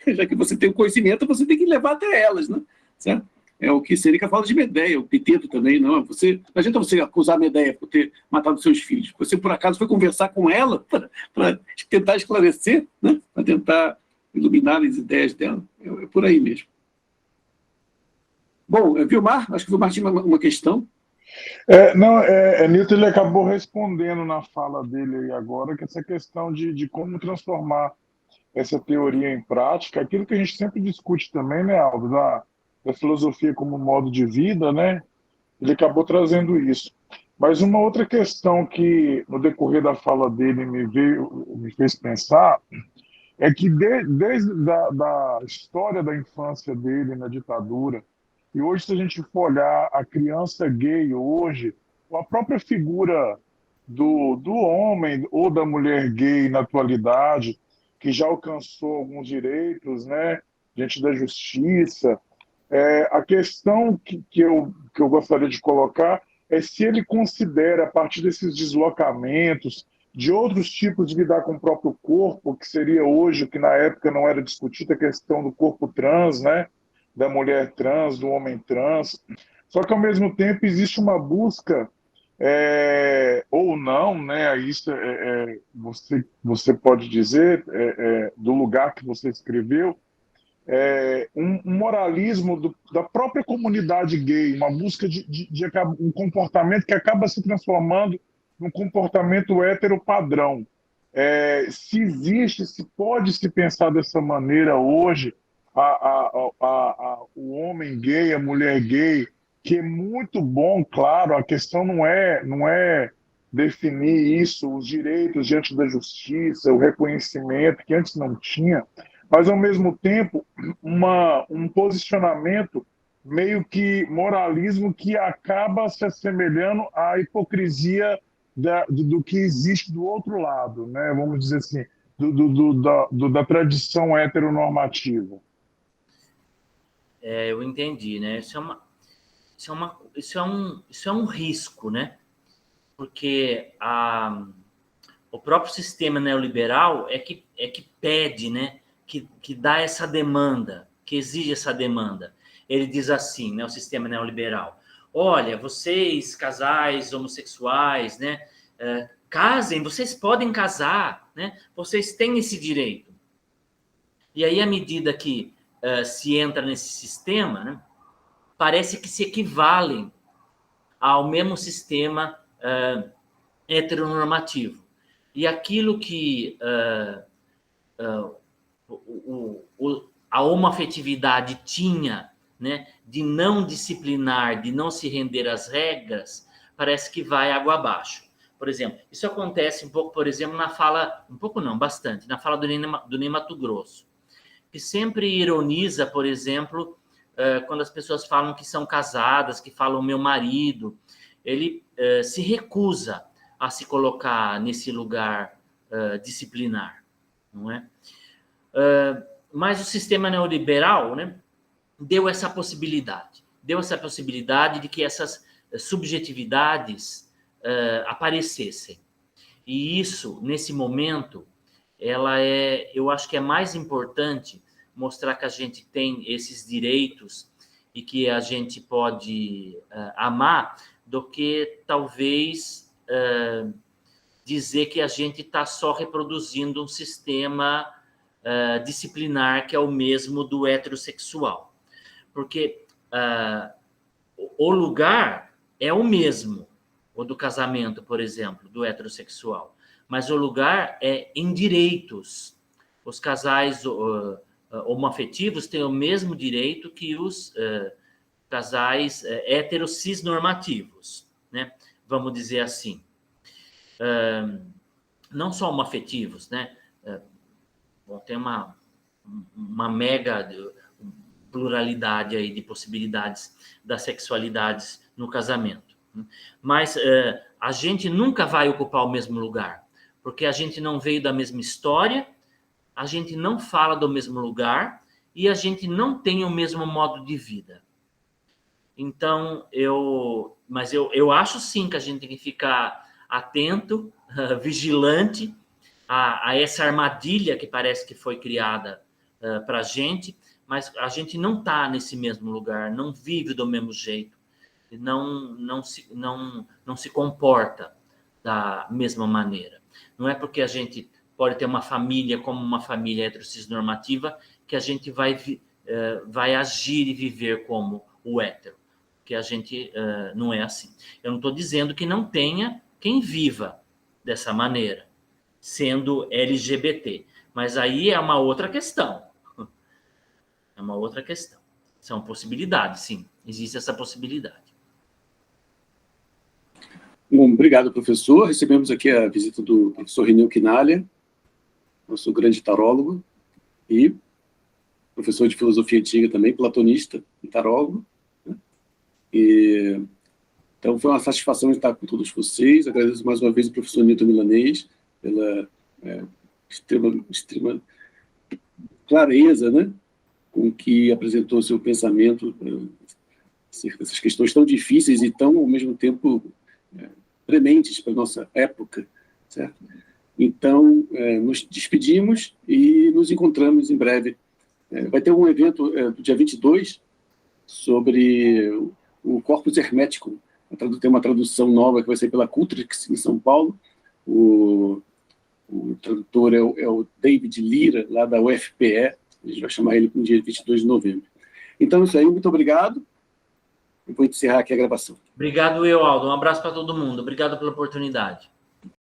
Já que você tem o conhecimento, você tem que levar até elas. Né? Certo? É o que Sêneca fala de Medeia, o Epiteto também. Não adianta você acusar Medeia por ter matado seus filhos. Você, por acaso, foi conversar com ela para tentar esclarecer, né? Para tentar iluminar as ideias dela. É por aí mesmo. Bom, Vilmar, acho que o Vilmar tinha uma questão. Newton, ele acabou respondendo na fala dele aí agora, que essa questão de como transformar essa teoria em prática, aquilo que a gente sempre discute também, né, Aldo, da filosofia como modo de vida, né? Ele acabou trazendo isso. Mas uma outra questão que, no decorrer da fala dele, me fez pensar, é que desde da história da infância dele na ditadura, e hoje, se a gente for olhar a criança gay hoje, ou a própria figura do homem ou da mulher gay na atualidade, que já alcançou alguns direitos, né, diante da justiça, a questão que eu gostaria de colocar é se ele considera, a partir desses deslocamentos, de outros tipos de lidar com o próprio corpo, que seria hoje, que na época não era discutida, a questão do corpo trans, né? Da mulher trans, do homem trans. Só que, ao mesmo tempo, existe uma busca, ou não, né? Isso você pode dizer, do lugar que você escreveu, um moralismo da própria comunidade gay, uma busca de um comportamento que acaba se transformando num comportamento hétero padrão. Se existe, se pode se pensar dessa maneira hoje, o homem gay, a mulher gay, que é muito bom, claro, a questão não é definir isso, os direitos diante da justiça, o reconhecimento, que antes não tinha, mas, ao mesmo tempo, um posicionamento meio que moralismo que acaba se assemelhando à hipocrisia do que existe do outro lado, né? Vamos dizer assim, da tradição heteronormativa. Eu entendi, né? Isso é um risco, né? Porque o próprio sistema neoliberal é que pede, né? Que dá essa demanda, que exige essa demanda. Ele diz assim, né, o sistema neoliberal: olha, vocês, casais homossexuais, né, casem, vocês podem casar, né, vocês têm esse direito. E aí, à medida que se entra nesse sistema, né, parece que se equivalem ao mesmo sistema heteronormativo. E aquilo que a homoafetividade tinha, né, de não disciplinar, de não se render às regras, parece que vai água abaixo. Por exemplo, isso acontece um pouco, por exemplo, na fala, um pouco não, bastante, na fala do Ney Matogrosso, que sempre ironiza, por exemplo, quando as pessoas falam que são casadas, que falam meu marido, ele se recusa a se colocar nesse lugar disciplinar, não é? Mas o sistema neoliberal, né, deu essa possibilidade de que essas subjetividades aparecessem. E isso, nesse momento, eu acho que é mais importante mostrar que a gente tem esses direitos e que a gente pode amar, do que talvez dizer que a gente está só reproduzindo um sistema disciplinar que é o mesmo do heterossexual. Porque o lugar é o mesmo, o do casamento, por exemplo, do heterossexual, mas o lugar é em direitos. Os casais homoafetivos têm o mesmo direito que os casais heterossexnormativos, né? Vamos dizer assim. Não só homoafetivos, né? Tem uma mega pluralidade aí de possibilidades das sexualidades no casamento. Mas a gente nunca vai ocupar o mesmo lugar, porque a gente não veio da mesma história, a gente não fala do mesmo lugar e a gente não tem o mesmo modo de vida. Então, eu acho sim que a gente tem que ficar atento, vigilante a essa armadilha que parece que foi criada para a gente, mas a gente não está nesse mesmo lugar, não vive do mesmo jeito, não se comporta da mesma maneira. Não é porque a gente pode ter uma família como uma família heterossexnormativa que a gente vai agir e viver como o hétero, que a gente não é assim. Eu não estou dizendo que não tenha quem viva dessa maneira, sendo LGBT, mas aí é uma outra questão. É uma outra questão. São possibilidades, sim. Existe essa possibilidade. Bom, obrigado, professor. Recebemos aqui a visita do professor Renil Quinalha, nosso grande tarólogo, e professor de filosofia antiga também, platonista e tarólogo. Então, foi uma satisfação estar com todos vocês. Agradeço mais uma vez ao professor Newton Milanês pela extrema clareza, né, com que apresentou seu pensamento acerca dessas questões tão difíceis e tão, ao mesmo tempo, prementes para a nossa época, certo? Então, nos despedimos e nos encontramos em breve. Vai ter um evento do dia 22 sobre o corpus hermético. Tem uma tradução nova que vai sair pela Cultrix, em São Paulo. O tradutor é o David Lira, lá da UFPE. A gente vai chamar ele no dia 22 de novembro. Então, é isso aí. Muito obrigado. Eu vou encerrar aqui a gravação. Obrigado, Aldo. Um abraço para todo mundo. Obrigado pela oportunidade.